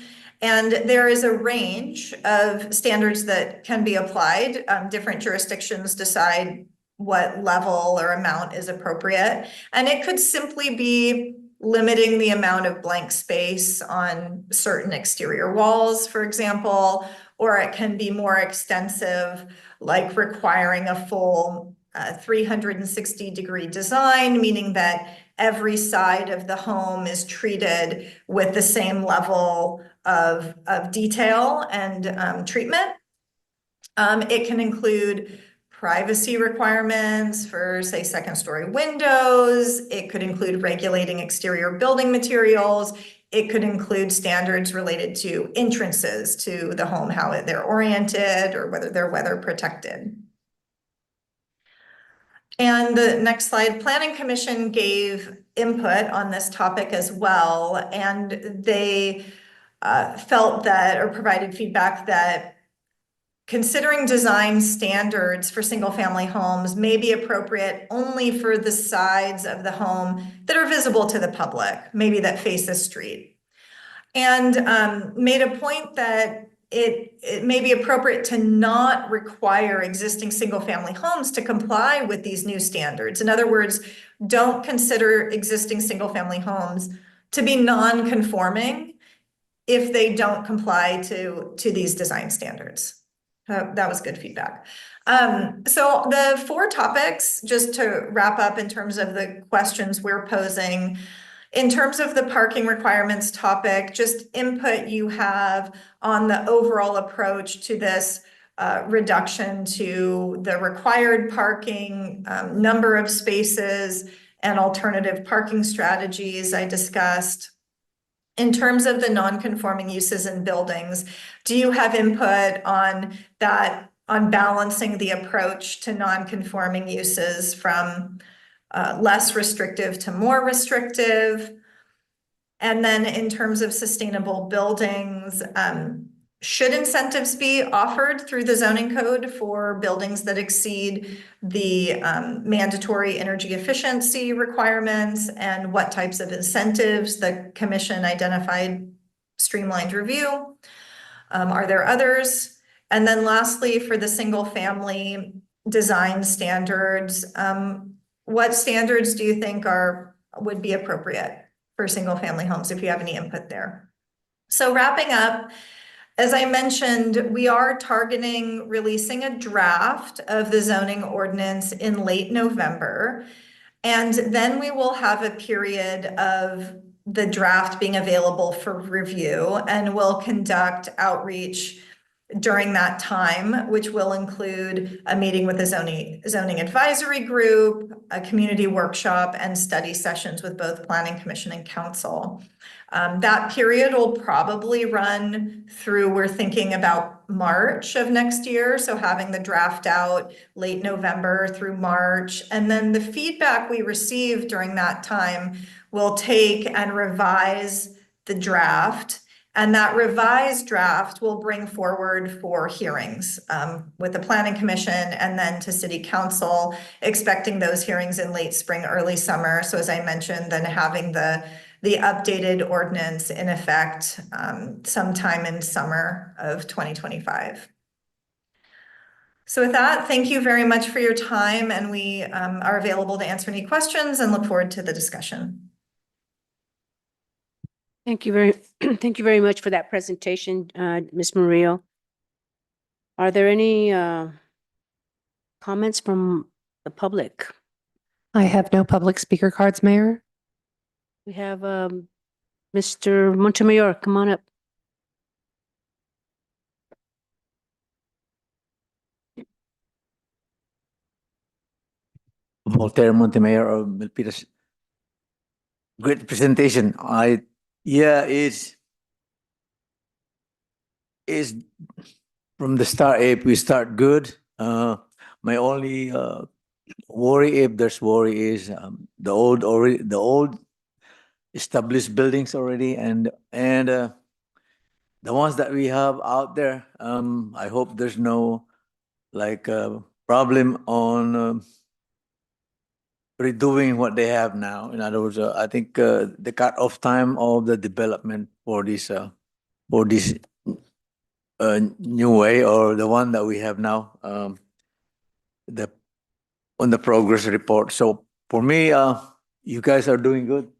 And there is a range of standards that can be applied. Different jurisdictions decide what level or amount is appropriate. And it could simply be limiting the amount of blank space on certain exterior walls, for example, or it can be more extensive, like requiring a full 360-degree design, meaning that every side of the home is treated with the same level of detail and treatment. It can include privacy requirements for, say, second-story windows. It could include regulating exterior building materials. It could include standards related to entrances to the home, how they're oriented or whether they're weather protected. And the next slide, Planning Commission gave input on this topic as well, and they felt that, or provided feedback that considering design standards for single-family homes may be appropriate only for the sides of the home that are visible to the public, maybe that face a street. And made a point that it may be appropriate to not require existing single-family homes to comply with these new standards. In other words, don't consider existing single-family homes to be non-conforming if they don't comply to these design standards. That was good feedback. So the 4 topics, just to wrap up in terms of the questions we're posing, in terms of the parking requirements topic, just input you have on the overall approach to this reduction to the required parking, number of spaces, and alternative parking strategies I discussed. In terms of the non-conforming uses in buildings, do you have input on that, on balancing the approach to non-conforming uses from less restrictive to more restrictive? And then in terms of sustainable buildings, should incentives be offered through the zoning code for buildings that exceed the mandatory energy efficiency requirements, and what types of incentives the commission identified? Streamlined review. Are there others? And then lastly, for the single family design standards, what standards do you think would be appropriate for single family homes, if you have any input there? So wrapping up, as I mentioned, we are targeting releasing a draft of the zoning ordinance in late November. And then we will have a period of the draft being available for review, and we'll conduct outreach during that time, which will include a meeting with the zoning advisory group, a community workshop, and study sessions with both Planning Commission and Council. That period will probably run through, we're thinking about March of next year. So having the draft out late November through March. And then the feedback we receive during that time will take and revise the draft. And that revised draft will bring forward for hearings with the Planning Commission and then to City Council, expecting those hearings in late spring, early summer. So as I mentioned, then having the updated ordinance in effect sometime in summer of 2025. So with that, thank you very much for your time, and we are available to answer any questions and look forward to the discussion. Thank you very much for that presentation, Ms. Murillo. Are there any comments from the public? I have no public speaker cards, Mayor. We have Mr. Montemayor, come on up. Voltaire Montemayor of Milpitas. Great presentation. Yeah, it's from the start. If we start good, my only worry, if there's worry, is the old established buildings already, and the ones that we have out there. I hope there's no like problem on redoing what they have now. In other words, I think the cut-off time of the development for this new way, or the one that we have now, the on the progress report. So for me, you guys are doing good.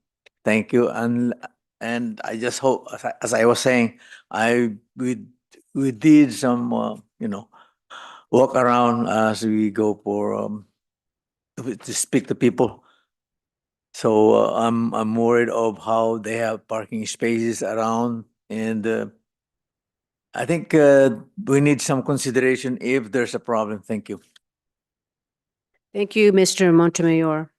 Thank you, and I just hope, as I was saying, we did some walk around as we go for to speak to people. So I'm worried of how they have parking spaces around, and I think we need some consideration if there's a problem. Thank you. Thank you, Mr. Montemayor.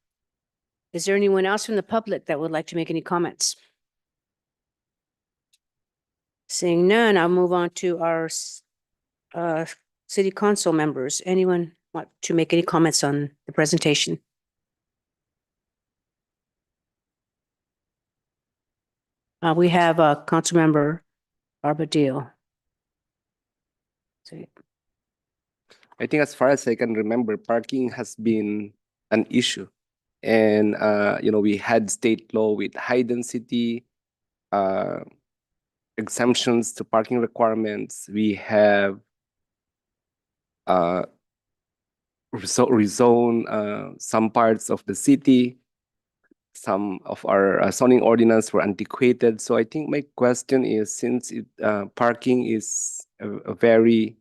Is there anyone else from the public that would like to make any comments? Seeing none, I'll move on to our city council members. Anyone want to make any comments on the presentation? We have council member Barbadillo. I think as far as I can remember, parking has been an issue. And, we had state law with high density exemptions to parking requirements. We have rezone some parts of the city. Some of our zoning ordinance were antiquated. So I think my question is, since parking is a very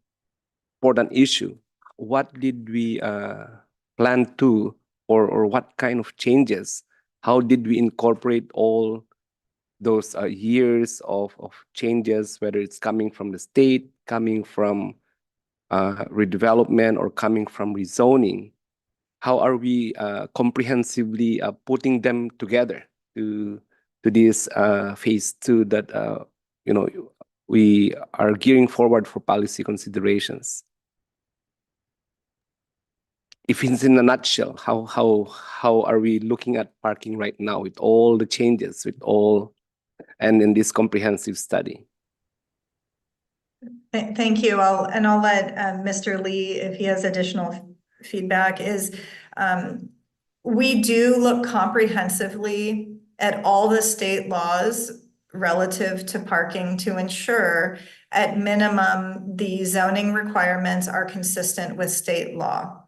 important issue, what did we plan to, or what kind of changes? How did we incorporate all those years of changes, whether it's coming from the state, coming from redevelopment, or coming from rezoning? How are we comprehensively putting them together to this phase 2 that we are gearing forward for policy considerations? If it's in a nutshell, how are we looking at parking right now with all the changes, and in this comprehensive study? Thank you. I'll let Mr. Lee, if he has additional feedback, is we do look comprehensively at all the state laws relative to parking to ensure at minimum the zoning requirements are consistent with state law.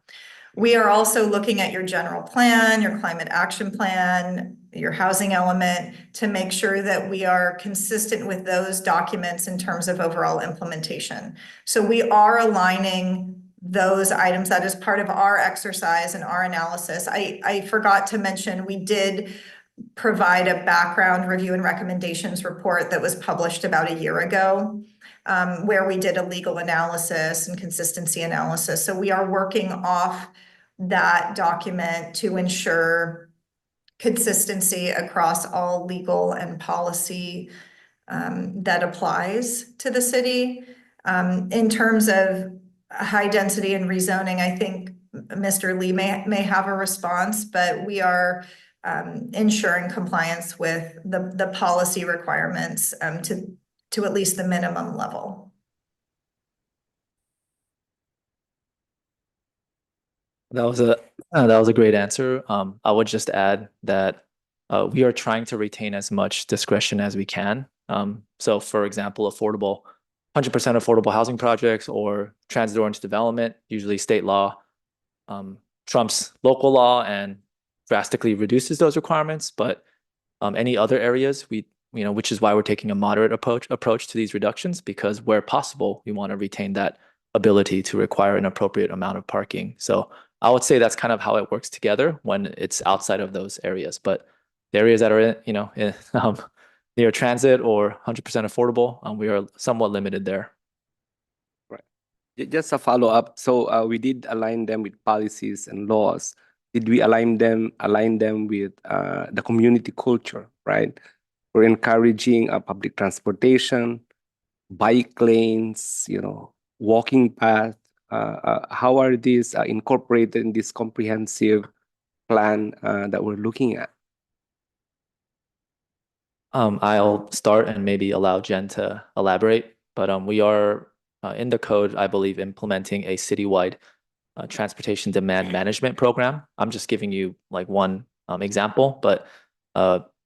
We are also looking at your general plan, your climate action plan, your housing element, to make sure that we are consistent with those documents in terms of overall implementation. So we are aligning those items. That is part of our exercise and our analysis. I forgot to mention, we did provide a background review and recommendations report that was published about a year ago, where we did a legal analysis and consistency analysis. So we are working off that document to ensure consistency across all legal and policy that applies to the city. In terms of high density and rezoning, I think Mr. Lee may have a response, but we are ensuring compliance with the policy requirements to at least the minimum level. That was a great answer. I would just add that we are trying to retain as much discretion as we can. So, for example, 100% affordable housing projects or transit-oriented development, usually state law trumps local law and drastically reduces those requirements. But any other areas, which is why we're taking a moderate approach to these reductions, because where possible, we want to retain that ability to require an appropriate amount of parking. So I would say that's kind of how it works together when it's outside of those areas. But the areas that are near transit or 100% affordable, we are somewhat limited there. Just a follow-up. So we did align them with policies and laws. Did we align them with the community culture, right? We're encouraging public transportation, bike lanes, walking path. How are these incorporated in this comprehensive plan that we're looking at? I'll start and maybe allow Jen to elaborate, but we are in the code, I believe, implementing a citywide transportation demand management program. I'm just giving you like one example, but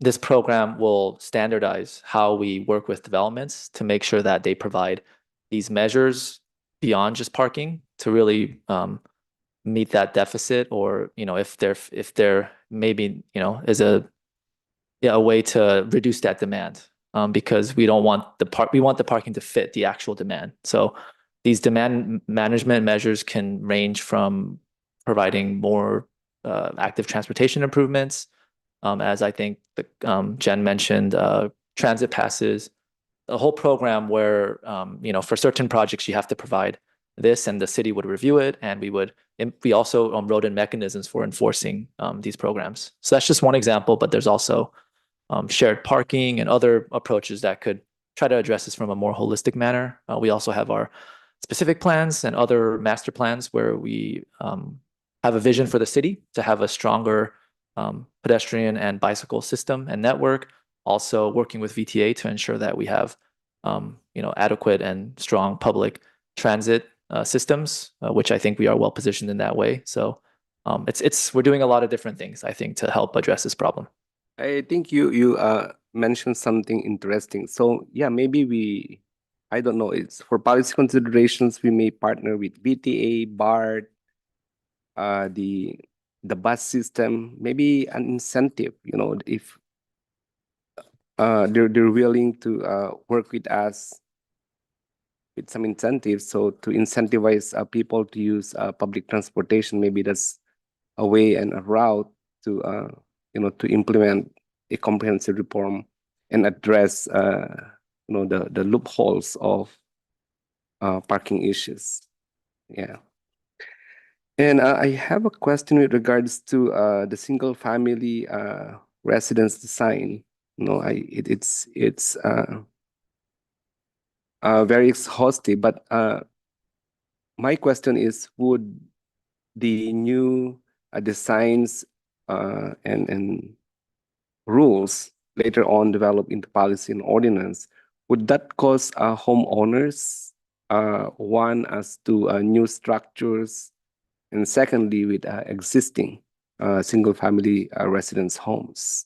this program will standardize how we work with developments to make sure that they provide these measures beyond just parking to really meet that deficit, or if there maybe is a way to reduce that demand, because we don't want we want the parking to fit the actual demand. So these demand management measures can range from providing more active transportation improvements, as I think Jen mentioned, transit passes, a whole program where for certain projects you have to provide this, and the city would review it, and we also wrote in mechanisms for enforcing these programs. So that's just one example, but there's also shared parking and other approaches that could try to address this from a more holistic manner. We also have our specific plans and other master plans where we have a vision for the city to have a stronger pedestrian and bicycle system and network. Also working with VTA to ensure that we have adequate and strong public transit systems, which I think we are well positioned in that way. So we're doing a lot of different things, I think, to help address this problem. I think you mentioned something interesting. So yeah, maybe I don't know, it's for policy considerations, we may partner with VTA, BART, the bus system, maybe an incentive, if they're willing to work with us with some incentives. So to incentivize people to use public transportation, maybe that's a way and a route to to implement a comprehensive reform and address the loopholes of parking issues. Yeah. And I have a question with regards to the single family residence design. It's very exhaustive, but my question is, would the new designs and rules later on develop into policy and ordinance, would that cause homeowners, one, as to new structures, and secondly, with existing single-family residence homes?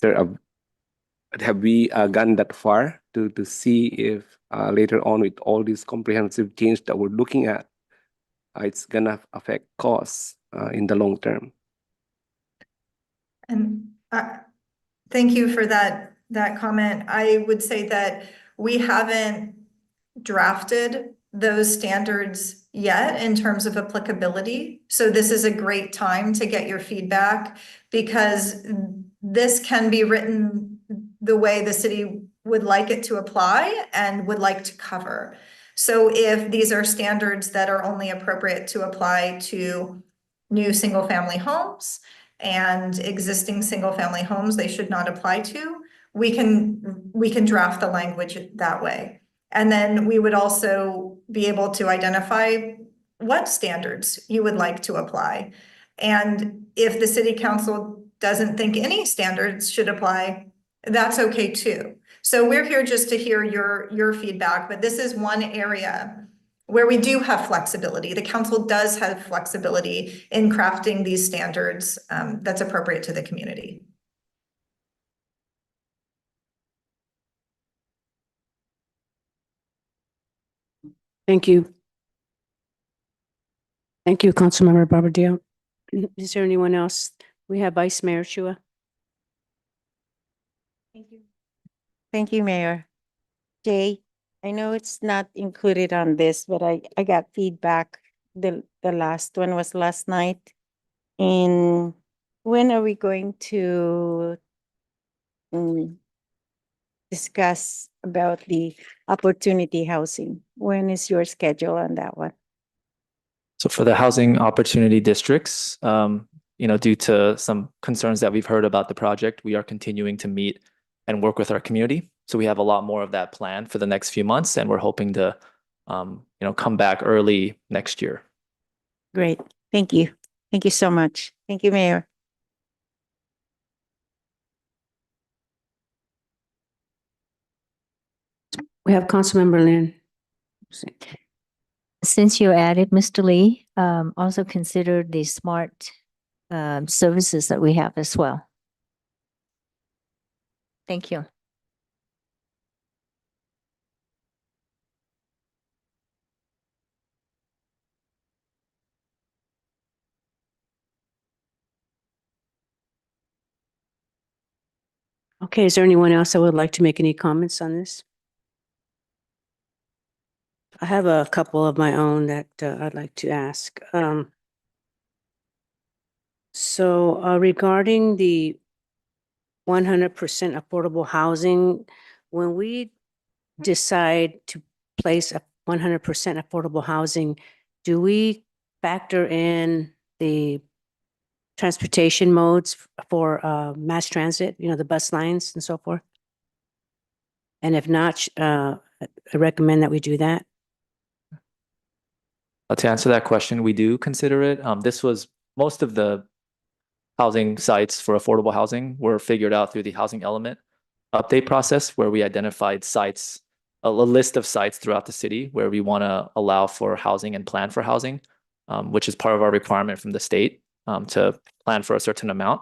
Have we gone that far to see if later on, with all this comprehensive change that we're looking at, it's gonna affect costs in the long term? And thank you for that comment. I would say that we haven't drafted those standards yet in terms of applicability. So this is a great time to get your feedback, because this can be written the way the city would like it to apply and would like to cover. So if these are standards that are only appropriate to apply to new single-family homes and existing single-family homes they should not apply to, we can draft the language that way. And then we would also be able to identify what standards you would like to apply. And if the city council doesn't think any standards should apply, that's okay too. So we're here just to hear your feedback, but this is one area where we do have flexibility. The council does have flexibility in crafting these standards that's appropriate to the community. Thank you. Thank you, Councilmember Barbadillo. Is there anyone else? We have Vice Mayor Chua. Thank you. Thank you, Mayor. Jay, I know it's not included on this, but I got feedback. The last one was last night. And when are we going to discuss about the opportunity housing. When is your schedule on that one? So for the housing opportunity districts, due to some concerns that we've heard about the project, we are continuing to meet and work with our community. So we have a lot more of that planned for the next few months, and we're hoping to, come back early next year. Great. Thank you. Thank you so much. Thank you, Mayor. We have Councilmember Lin. Since you added, Mr. Lee, also consider the smart services that we have as well. Thank you. Okay, is there anyone else that would like to make any comments on this? I have a couple of my own that I'd like to ask. Regarding the 100% affordable housing, when we decide to place a 100% affordable housing, do we factor in the transportation modes for mass transit, the bus lines and so forth? And if not, I recommend that we do that. To answer that question, we do consider it. This was most of the housing sites for affordable housing were figured out through the housing element update process, where we identified sites, a list of sites throughout the city where we want to allow for housing and plan for housing, which is part of our requirement from the state to plan for a certain amount.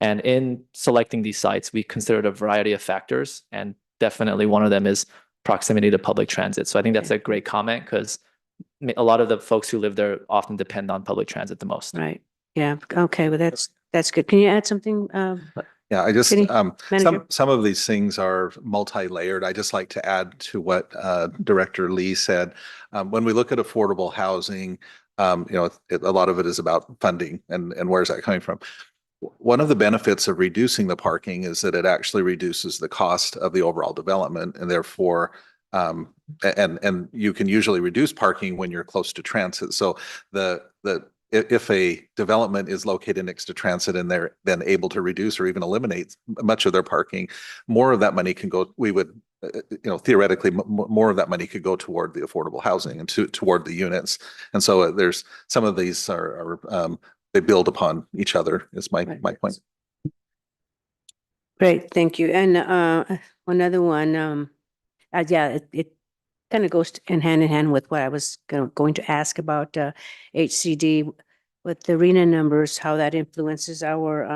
And in selecting these sites, we considered a variety of factors, and definitely one of them is proximity to public transit. So I think that's a great comment, because a lot of the folks who live there often depend on public transit the most. Right. Yeah. Okay. Well, that's good. Can you add something? Yeah, I just, City Manager? some of these things are multi-layered. I just like to add to what Director Lee said. When we look at affordable housing, a lot of it is about funding and where's that coming from? One of the benefits of reducing the parking is that it actually reduces the cost of the overall development, and therefore, and you can usually reduce parking when you're close to transit. So if a development is located next to transit and they're then able to reduce or even eliminate much of their parking, more of that money can go, we would, theoretically, more of that money could go toward the affordable housing and toward the units. And so there's some of these are they build upon each other, is my point. Great. Thank you. And another one, it kind of goes in hand with what I was going to ask about HCD with the RENA numbers, how that influences our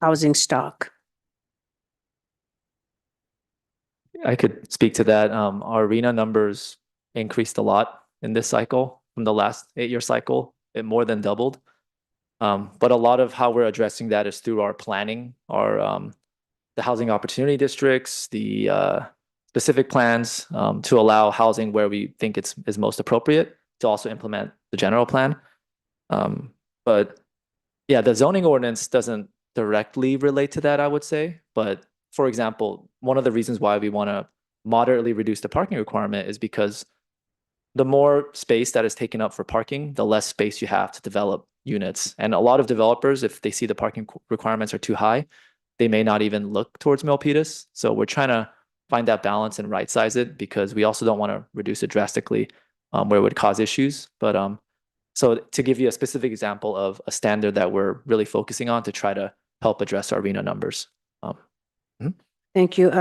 housing stock. I could speak to that. Our RENA numbers increased a lot in this cycle from the last 8-year cycle. It more than doubled. But a lot of how we're addressing that is through our planning, the housing opportunity districts, the specific plans to allow housing where we think is most appropriate, to also implement the general plan. But yeah, the zoning ordinance doesn't directly relate to that, I would say. But for example, one of the reasons why we want to moderately reduce the parking requirement is because the more space that is taken up for parking, the less space you have to develop units. And a lot of developers, if they see the parking requirements are too high, they may not even look towards Milpitas. So we're trying to find that balance and right size it, because we also don't want to reduce it drastically where it would cause issues. But so to give you a specific example of a standard that we're really focusing on to try to help address our RENA numbers. Thank you.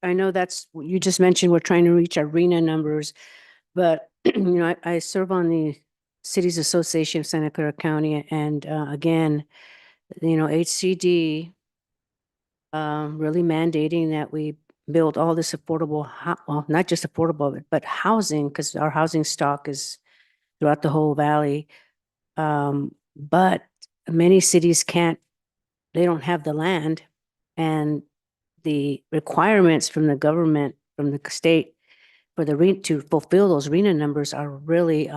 I know that's what you just mentioned. We're trying to reach our RENA numbers, but I serve on the Cities Association of Santa Clara County, and again, HCD really mandating that we build all this affordable, well, not just affordable, but housing, because our housing stock is throughout the whole valley. But many cities they don't have the land, and the requirements from the government, from the state, to fulfill those RENA numbers are really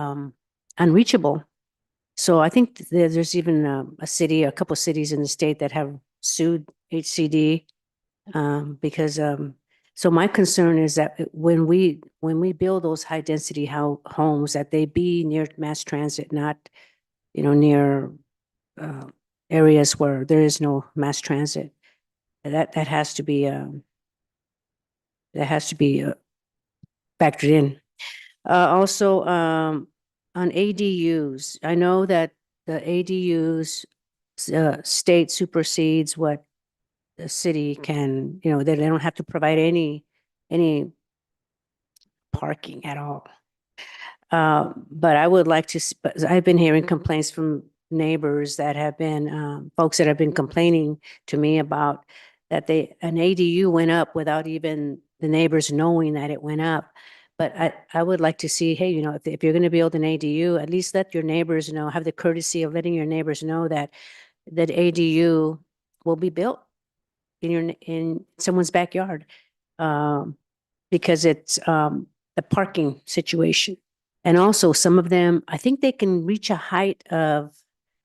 unreachable. So I think there's even a couple of cities in the state that have sued HCD. Because, so my concern is that when we build those high density homes, that they be near mass transit, not, near, areas where there is no mass transit. That has to be, factored in. Also, on ADUs, I know that the ADUs, state supersedes what the city can, they don't have to provide any parking at all. But I would like to, but I've been hearing complaints from neighbors that have been, folks that have been complaining to me about that an ADU went up without even the neighbors knowing that it went up. But I would like to see, hey, if you're going to build an ADU, at least let your neighbors know, have the courtesy of letting your neighbors know that ADU will be built in someone's backyard. Because it's, the parking situation. And also some of them, I think they can reach a height of,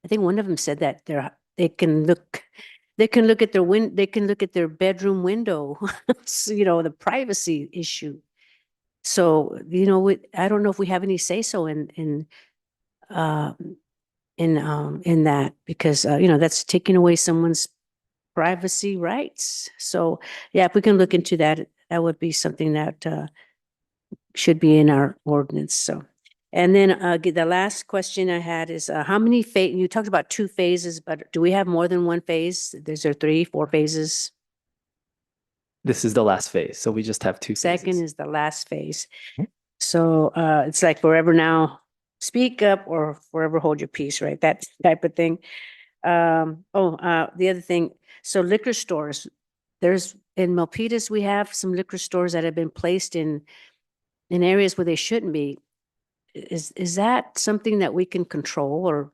I think one of them said that they can look at their bedroom window. So, the privacy issue. So, I don't know if we have any say so in that, because, that's taking away someone's privacy rights. So yeah, if we can look into that, that would be something that, should be in our ordinance. So, and then, the last question I had is, how many you talked about 2 phases, but do we have more than 1 phase? Is there 3, 4 phases? This is the last phase, so we just have 2 Second phases. is the last phase. So, it's like forever now, speak up or forever hold your peace, right? That type of thing. The other thing, so liquor stores, in Milpitas, we have some liquor stores that have been placed in areas where they shouldn't be. Is that something that we can control or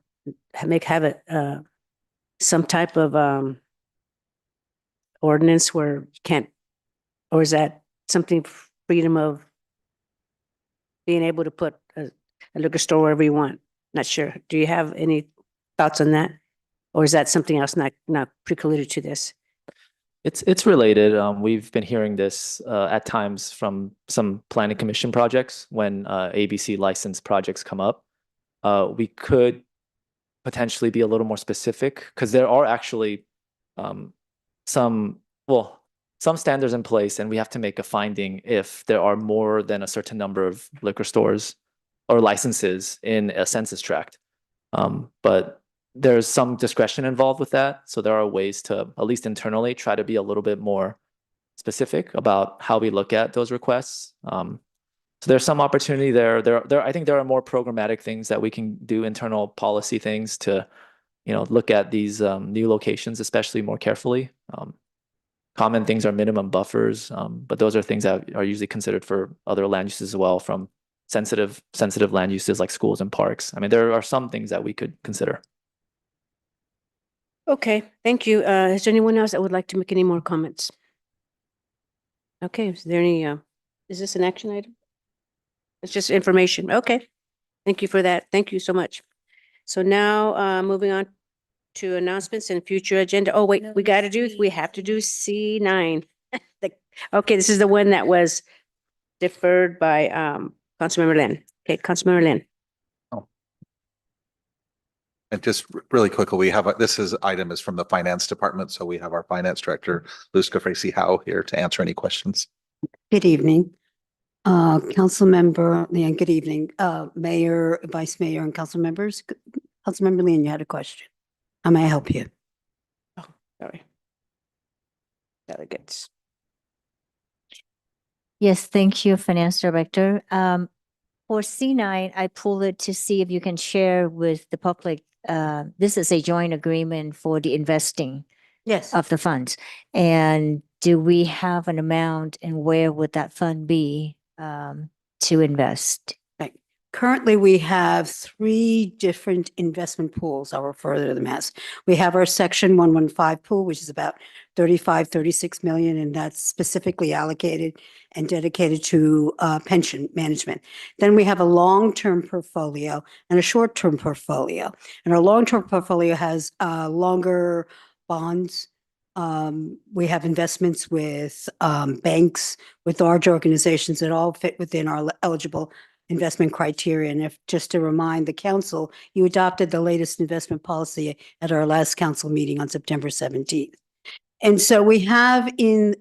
have it, some type of, ordinance where you can't, or is that something freedom of being able to put a liquor store wherever you want? Not sure. Do you have any thoughts on that? Or is that something else not precluded to this? It's related. We've been hearing this at times from some planning commission projects when ABC licensed projects come up. We could potentially be a little more specific because there are actually some standards in place, and we have to make a finding if there are more than a certain number of liquor stores or licenses in a census tract. But there's some discretion involved with that. So there are ways to, at least internally, try to be a little bit more specific about how we look at those requests. So there's some opportunity there. I think there are more programmatic things that we can do, internal policy things to, look at these new locations, especially more carefully. Common things are minimum buffers, but those are things that are usually considered for other land uses as well, from sensitive land uses like schools and parks. I mean, there are some things that we could consider. Okay, thank you. Is there anyone else that would like to make any more comments? Okay, is there any, is this an action item? It's just information. Okay. Thank you for that. Thank you so much. So now, moving on to announcements and future agenda. Oh, wait, we have to do C9. Okay, this is the one that was deferred by, Councilmember Lin. Okay, Councilmember Lin. And just really quickly, item is from the finance department. So we have our finance director, Luz Cafresi Howe, here to answer any questions. Good evening. Councilmember Leon, good evening. Mayor, Vice Mayor, and council members. Councilmember Leon, you had a question. How may I help you? Oh, sorry. Delegates. Yes, thank you, Finance Director. For C9, I pulled it to see if you can share with the public. This is a joint agreement for the investing Yes. of the funds. And do we have an amount and where would that fund be to invest? Currently, we have 3 different investment pools. I'll refer to them as. We have our Section 115 pool, which is about 36 million, and that's specifically allocated and dedicated to pension management. Then we have a long-term portfolio and a short-term portfolio. And our long-term portfolio has longer bonds We have investments with banks, with large organizations that all fit within our eligible investment criteria. And if, just to remind the council, you adopted the latest investment policy at our last council meeting on September 17th. And so we have in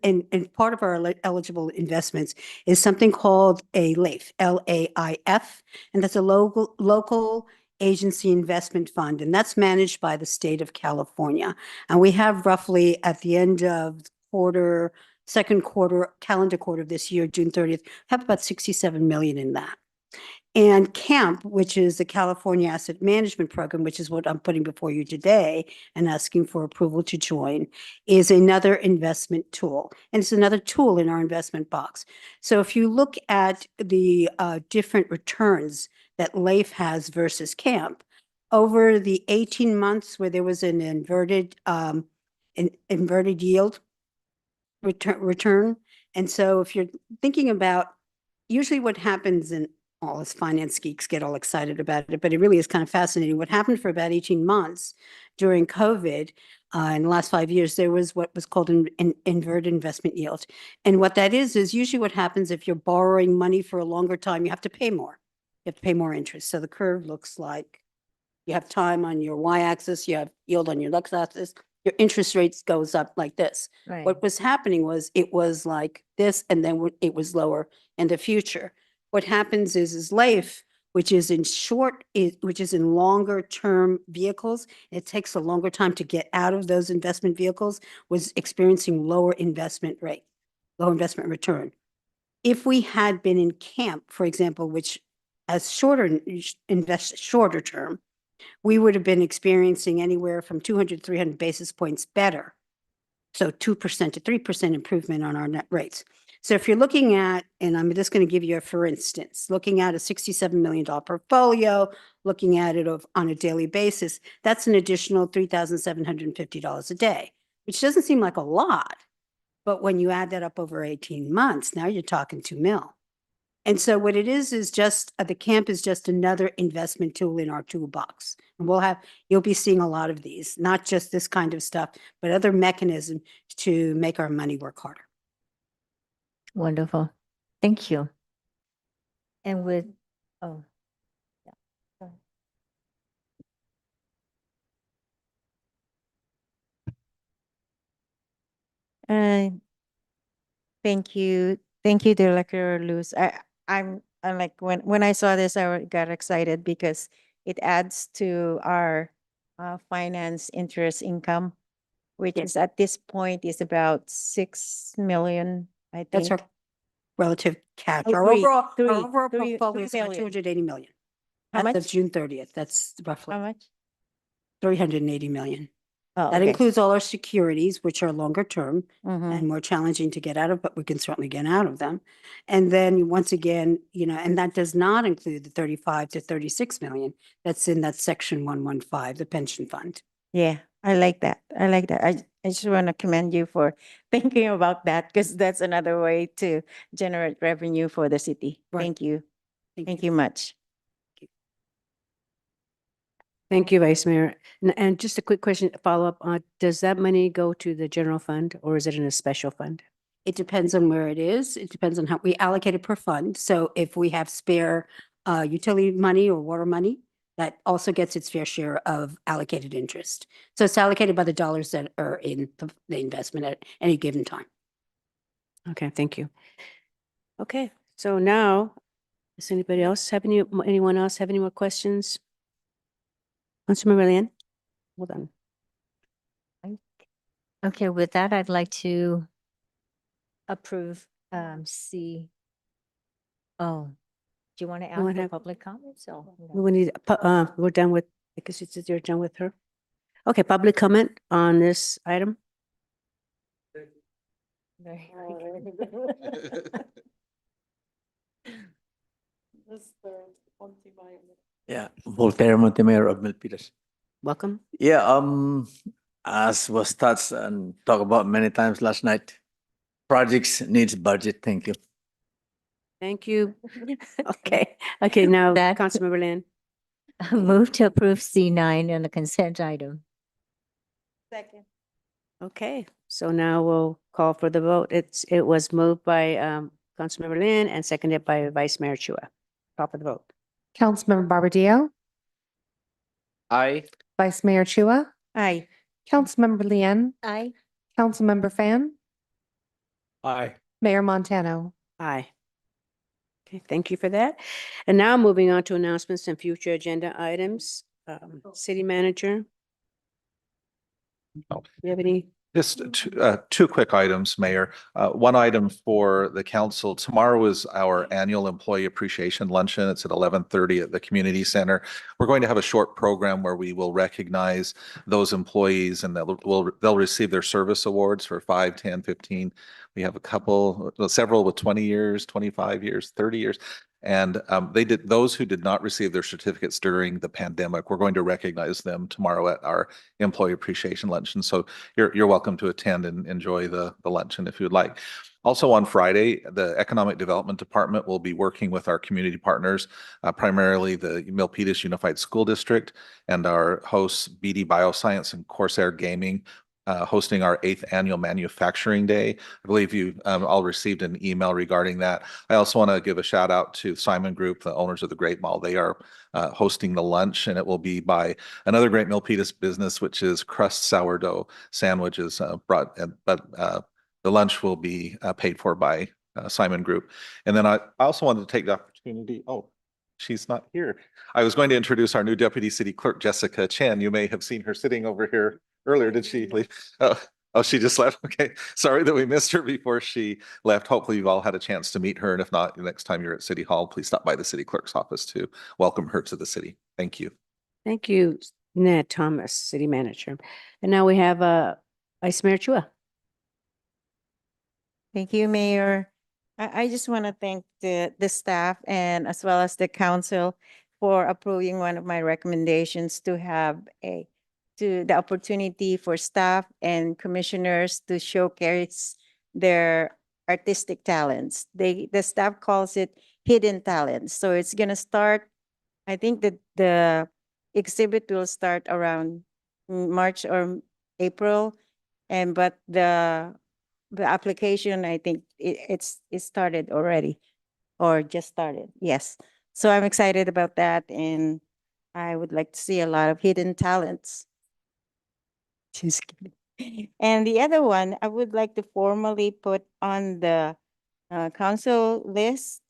part of our eligible investments is something called a LAIF, L-A-I-F, and that's a local agency investment fund, and that's managed by the state of California. And we have roughly at the end of second quarter, calendar quarter of this year, June 30th, have about 67 million in that. And CAMP, which is the California Asset Management Program, which is what I'm putting before you today and asking for approval to join, is another investment tool. And it's another tool in our investment box. So if you look at the different returns that LAIF has versus CAMP, over the 18 months where there was an inverted yield return. And so if you're thinking about, usually what happens in all us finance geeks get all excited about it, but it really is kind of fascinating. What happened for about 18 months during COVID, in the last 5 years, there was what was called an inverted investment yield. And what that is usually what happens if you're borrowing money for a longer time, you have to pay more. You have to pay more interest. So the curve looks like you have time on your y-axis, you have yield on your x-axis, your interest rates goes up like this. Right. What was happening was it was like this, and then it was lower in the future. What happens is LAIF, which is in longer term vehicles, it takes a longer time to get out of those investment vehicles, was experiencing lower investment rate, low investment return. If we had been in CAMP, for example, which has shorter term, we would have been experiencing anywhere from 200 to 300 basis points better. So 2% to 3% improvement on our net rates. So if you're looking at, and I'm just going to give you a for instance, looking at a $67 million portfolio, looking at it on a daily basis, that's an additional $3,750 a day, which doesn't seem like a lot. But when you add that up over 18 months, now you're talking 2 mil. And so what it is just, the CAMP is just another investment tool in our toolbox. And you'll be seeing a lot of these, not just this kind of stuff, but other mechanisms to make our money work harder. Wonderful. Thank you. And with, oh. Yeah. Go ahead. Thank you. Thank you, Director Luz. I'm like, when I saw this, I got excited because it adds to our finance interest income, which is at this point is about 6 million, I think. That's our relative cash. Oh, Our three, overall three, portfolio is about 3 million. 280 million. How As much? of June 30th, that's roughly How much? 380 million. Oh, That okay. includes all our securities, which are longer term Mhm. and more challenging to get out of, but we can certainly get out of them. And then once again, and that does not include the 35 to 36 million that's in that section 115, the pension fund. Yeah, I like that. I like that. I just want to commend you for thinking about that because that's another way to generate revenue for the city. Right. Thank you. Thank you much. Thank you, Vice Mayor. And just a quick question, follow-up, does that money go to the general fund or is it in a special fund? It depends on where it is. It depends on how we allocate it per fund. So if we have spare utility money or water money, that also gets its fair share of allocated interest. So it's allocated by the dollars that are in the investment at any given time. Okay, thank you. Okay, so now, does anyone else have any more questions? Councilmember Leanne? Hold on. Okay, with that, I'd like to approve C. Oh, do you want to ask wanna for have- public comments? Oh, no. We need, we're done with, I guess you're done with her. Okay, public comment on this item? Very Yeah, Voltaire Montemayor of Milpitas. Welcome. Yeah, as was touched and talked about many times last night, projects needs budget. Thank you. Thank you. Okay, now, That- Councilmember Leanne. Move to approve C9 on the consent item. Okay, So now we'll call for the vote. It was moved by Councilmember Lin and seconded by Vice Mayor Chua. Call for the vote. Councilmember Barbadillo, Aye. Vice Mayor Chua, Aye. Councilmember Lian, Aye. Councilmember Fan, Aye. Mayor Montano. Aye. Okay, thank you for that. And now moving on to announcements and future agenda items. City Manager. Oh. Do you have any? Just two quick items, Mayor. One item for the council. Tomorrow is our annual employee appreciation luncheon. It's at 11:30 at the community center. We're going to have a short program where we will recognize those employees and they'll receive their service awards for 5, 10, 15. We have several with 20 years, 25 years, 30 years. And those who did not receive their certificates during the pandemic, we're going to recognize them tomorrow at our employee appreciation luncheon. So you're welcome to attend and enjoy the luncheon if you'd like. Also on Friday, the Economic Development Department will be working with our community partners, primarily the Milpitas Unified School District and our hosts BD Bioscience and Corsair Gaming, hosting our 8th annual manufacturing day. I believe you all received an email regarding that. I also want to give a shout out to Simon Group, the owners of the Great Mall. They are hosting the lunch, and it will be by another great Milpitas business, which is Crust Sourdough Sandwiches. The lunch will be paid for by Simon Group. And then I also wanted to take the opportunity. Oh, she's not here. I was going to introduce our new Deputy City Clerk, Jessica Chen. You may have seen her sitting over here earlier. Did she leave? Oh, she just left. Okay. Sorry that we missed her before she left. Hopefully you've all had a chance to meet her. And if not, the next time you're at City Hall, please stop by the city clerk's office to welcome her to the city. Thank you. Thank you, Ned Thomas, City Manager. And now we have Vice Mayor Chua. Thank you, Mayor. I just want to thank the staff and as well as the council for approving one of my recommendations to have the opportunity for staff and commissioners to showcase their artistic talents. The staff calls it hidden talents. So it's gonna start, I think that the exhibit will start around March or April. But the application, I think it started already or just started. Yes. So I'm excited about that. And I would like to see a lot of hidden talents. Just kidding. And the other one, I would like to formally put on the council list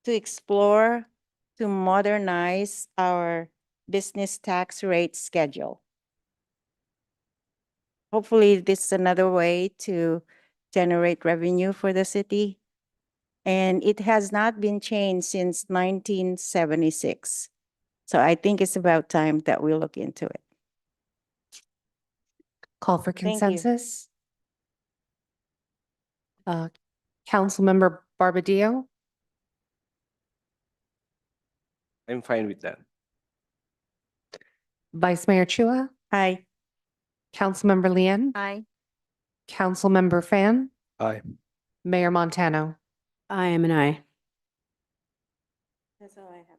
to explore to modernize our business tax rate schedule. Hopefully, this is another way to generate revenue for the city. And it has not been changed since 1976. So I think it's about time that we look into it. Call for Thank you. consensus. Councilmember Barbadillo, I'm fine with that. Vice Mayor Chua, Aye. Councilmember Lian, Aye. Councilmember Fan, Aye. Mayor Montano. I am an aye. That's all I have.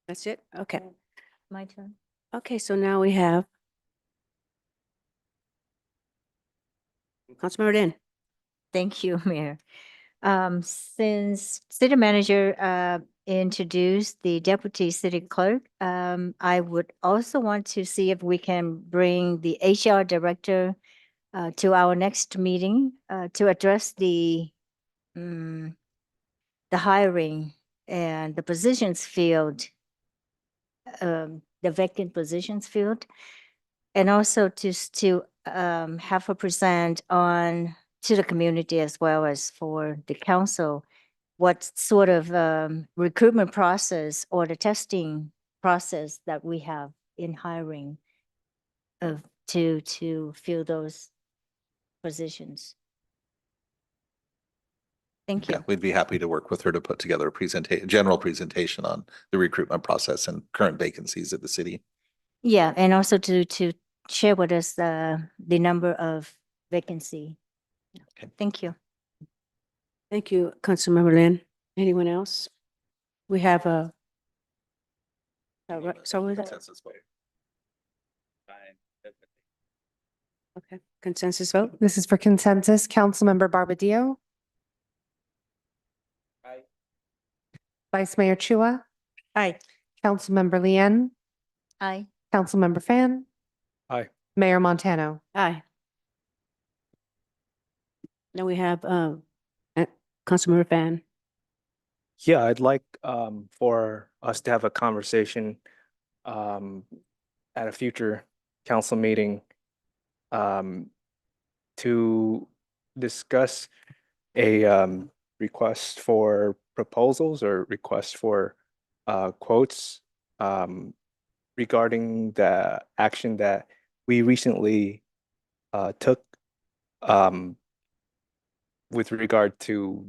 That's it? Okay. My turn. Okay, so now we have Councilmember Lin. Thank you, Mayor. Since city manager introduced the deputy city clerk, I would also want to see if we can bring the HR director to our next meeting to address the hiring and the positions field, the vacant positions field, and also to have her present on to the community as well as for the council, what sort of recruitment process or the testing process that we have in hiring to fill those positions. Thank Yeah, you. we'd be happy to work with her to put together a general presentation on the recruitment process and current vacancies at the city. Yeah, and also to share with us the number of vacancy. Okay. Thank you. Thank you, Councilmember Lin. Anyone else? We have a. So was that? Consensus vote. Okay. Okay, consensus vote? This is for consensus. Councilmember Barbadillo. Aye. Vice Mayor Chua, Aye. Councilmember Lien, Aye. Councilmember Fan, Aye. Mayor Montano. Aye. Now we have, Councilmember Fan. Yeah, I'd like for us to have a conversation at a future council meeting to discuss a request for proposals or request for quotes regarding the action that we recently took with regard to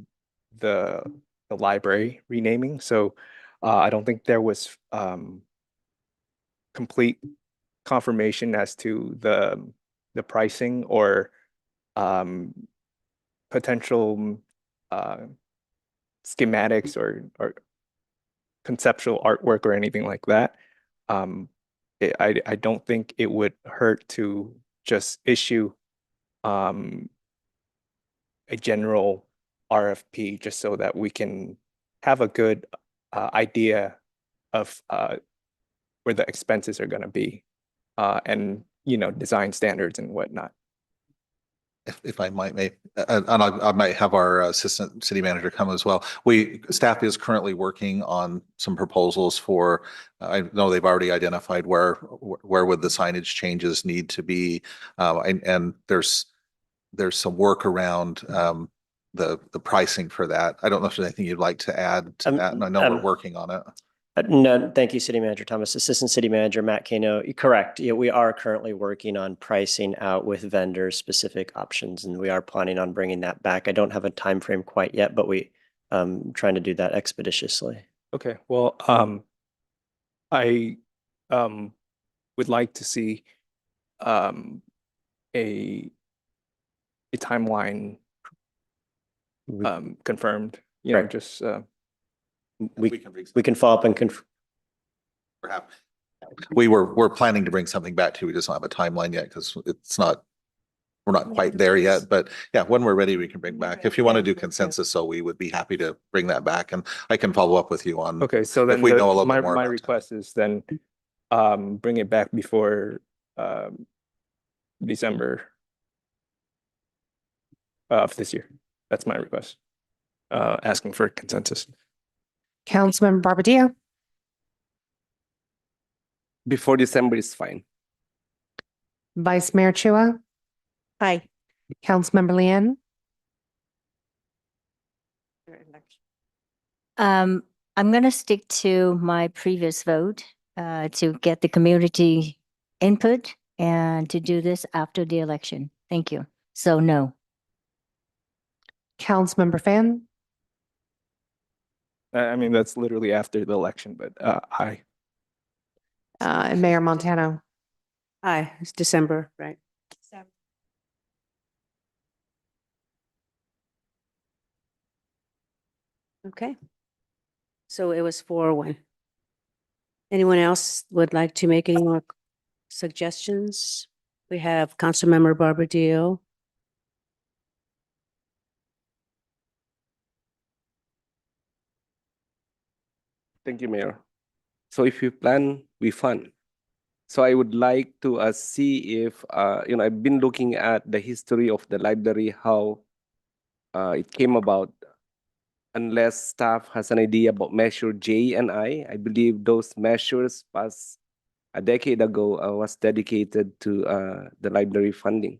the library renaming. So I don't think there was complete confirmation as to the pricing or potential schematics or conceptual artwork or anything like that. I don't think it would hurt to just issue a general RFP just so that we can have a good idea of where the expenses are going to be and design standards and whatnot. If I might, and I might have our assistant city manager come as well. Staff is currently working on some proposals for, I know they've already identified where would the signage changes need to be. And there's some work around the pricing for that. I don't know if there's anything you'd like to add to that, and I know we're working on it. No, thank you, City Manager Thomas. Assistant City Manager Matt Kano, correct. Yeah, we are currently working on pricing out with vendors specific options, and we are planning on bringing that back. I don't have a time frame quite yet, but we trying to do that expeditiously. Okay, well, I would like to see a timeline confirmed. You know, Right. just we can follow up and perhaps we're planning to bring something back to you. We just don't have a timeline yet because we're not quite there yet. But yeah, when we're ready, we can bring back. If you want to do consensus, so we would be happy to bring that back, and I can follow up with you on. okay. So then if we know a little my bit more. my about request is then bring it back before December of this year. That's my request. Asking for consensus. Councilmember Barbadillo, Before December is fine. Vice Mayor Chua, Aye. Councilmember Lien, I'm going to stick to my previous vote to get the community input and to do this after the election. Thank you. So no. Councilmember Fan, I mean, that's literally after the election, but I. and Mayor Montano. Aye, it's December, right? Okay. So it was 4-1. Anyone else would like to make any more suggestions? We have Councilmember Barbadillo. Thank you, Mayor. So if you plan, we fund. So I would like to see if, I've been looking at the history of the library, how it came about. Unless staff has an idea about measure J and I believe those measures past a decade ago was dedicated to the library funding.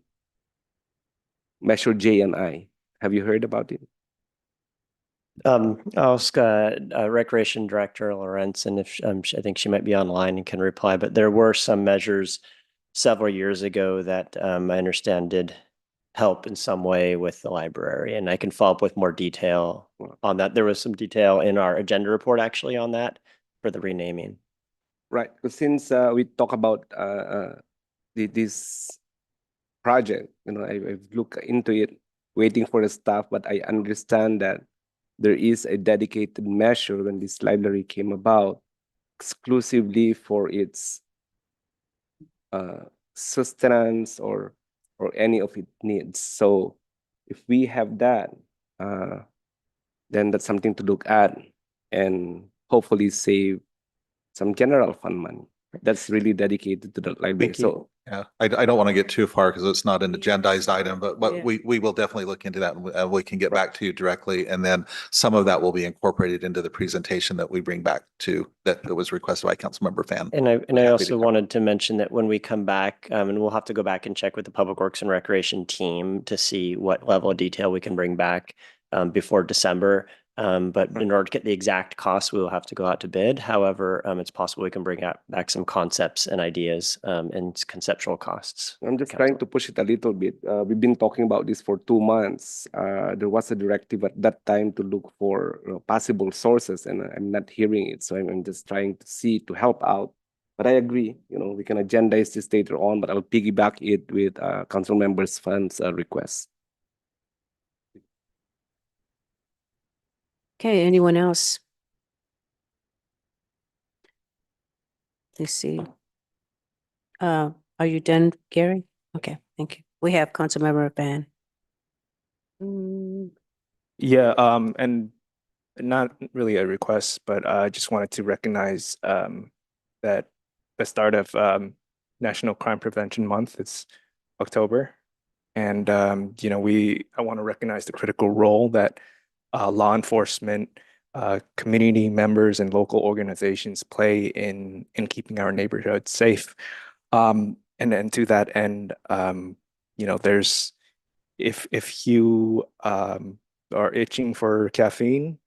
Measure J and I. Have you heard about it? I'll ask Recreation Director Lorenzen if I think she might be online and can reply. But there were some measures several years ago that I understand did help in some way with the library, and I can follow up with more detail on that. There was some detail in our agenda report actually on that for the renaming. Right. Since we talk about this project, I've looked into it, waiting for the staff, but I understand that there is a dedicated measure when this library came about exclusively for its sustenance or or any of its needs. So if we have that, then that's something to look at and hopefully save some general fund money that's really dedicated to the library. Thank you. So Yeah, I don't want to get too far because it's not an agendized item, but Yeah. we will definitely look into that and we can get back to you directly. And then some of that will be incorporated into the presentation that we bring back to that was requested by Councilmember Fan. And I Happy to also cover. wanted to mention that when we come back, and we'll have to go back and check with the Public Works and Recreation team to see what level of detail we can bring back before December. But in order to get the exact cost, we will have to go out to bid. However, it's possible we can bring back some concepts and ideas and conceptual costs. I'm just trying to push it a little bit. We've been talking about this for 2 months. There was a directive at that time to look for possible sources, and I'm not hearing it. So I'm just trying to see to help out. But I agree, we can agendize this later on, but I'll piggyback it with council members' funds requests. Okay, anyone else? Let's see. Are you done, Gary? Okay, thank you. We have Councilmember Ban. Yeah, and not really a request, but I just wanted to recognize that the start of National Crime Prevention Month is October. And I want to recognize the critical role that law enforcement, community members, and local organizations play in keeping our neighborhoods safe. And then to that end, there's if you are itching for caffeine,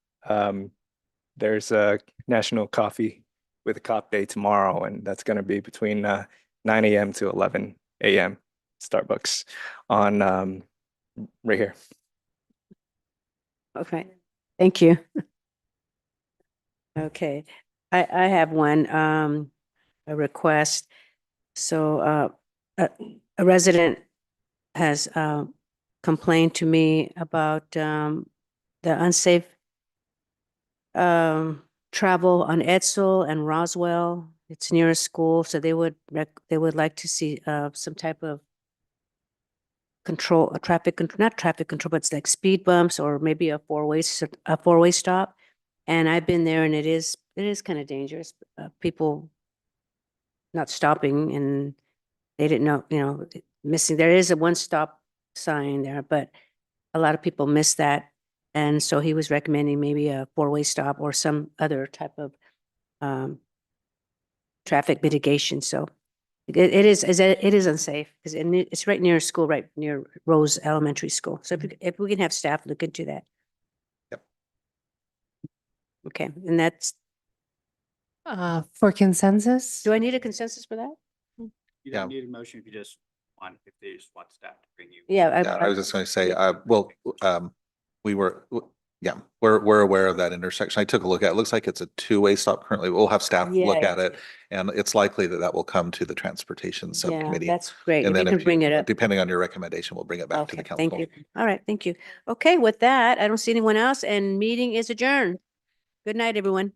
there's a National Coffee with a Cop Day tomorrow, and that's going to be between 9 a.m. to 11 a.m. Starbucks on right here. Okay, thank you. Okay, I have one, a request. So, a resident has, complained to me about, the unsafe, travel on Edsel and Roswell. It's near a school, so they would like to see, some type of control, not traffic control, but it's like speed bumps or maybe a four-way stop. And I've been there and it is kind of dangerous. People not stopping and they didn't know, missing. There is a one-stop sign there, but a lot of people miss that. And so he was recommending maybe a four-way stop or some other type of traffic mitigation. So it is unsafe because it's right near a school, right near Rose Elementary School. So if we can have staff look into that. Yep. Okay, and that's, For consensus? do I need a consensus for that? You Yeah. don't need a motion if you just want, if they just want staff to bring you. Yeah. Yeah, I was just going to say, we're aware of that intersection. I took a look at it. It looks like it's a two-way stop currently. We'll have staff look Yeah. at it. And it's likely that will come to the transportation Yeah, subcommittee. that's great. And If you then can bring it up. depending on your recommendation, we'll bring it back to the Okay, council. thank you. All right, thank you. Okay, with that, I don't see anyone else and meeting is adjourned. Good night, everyone.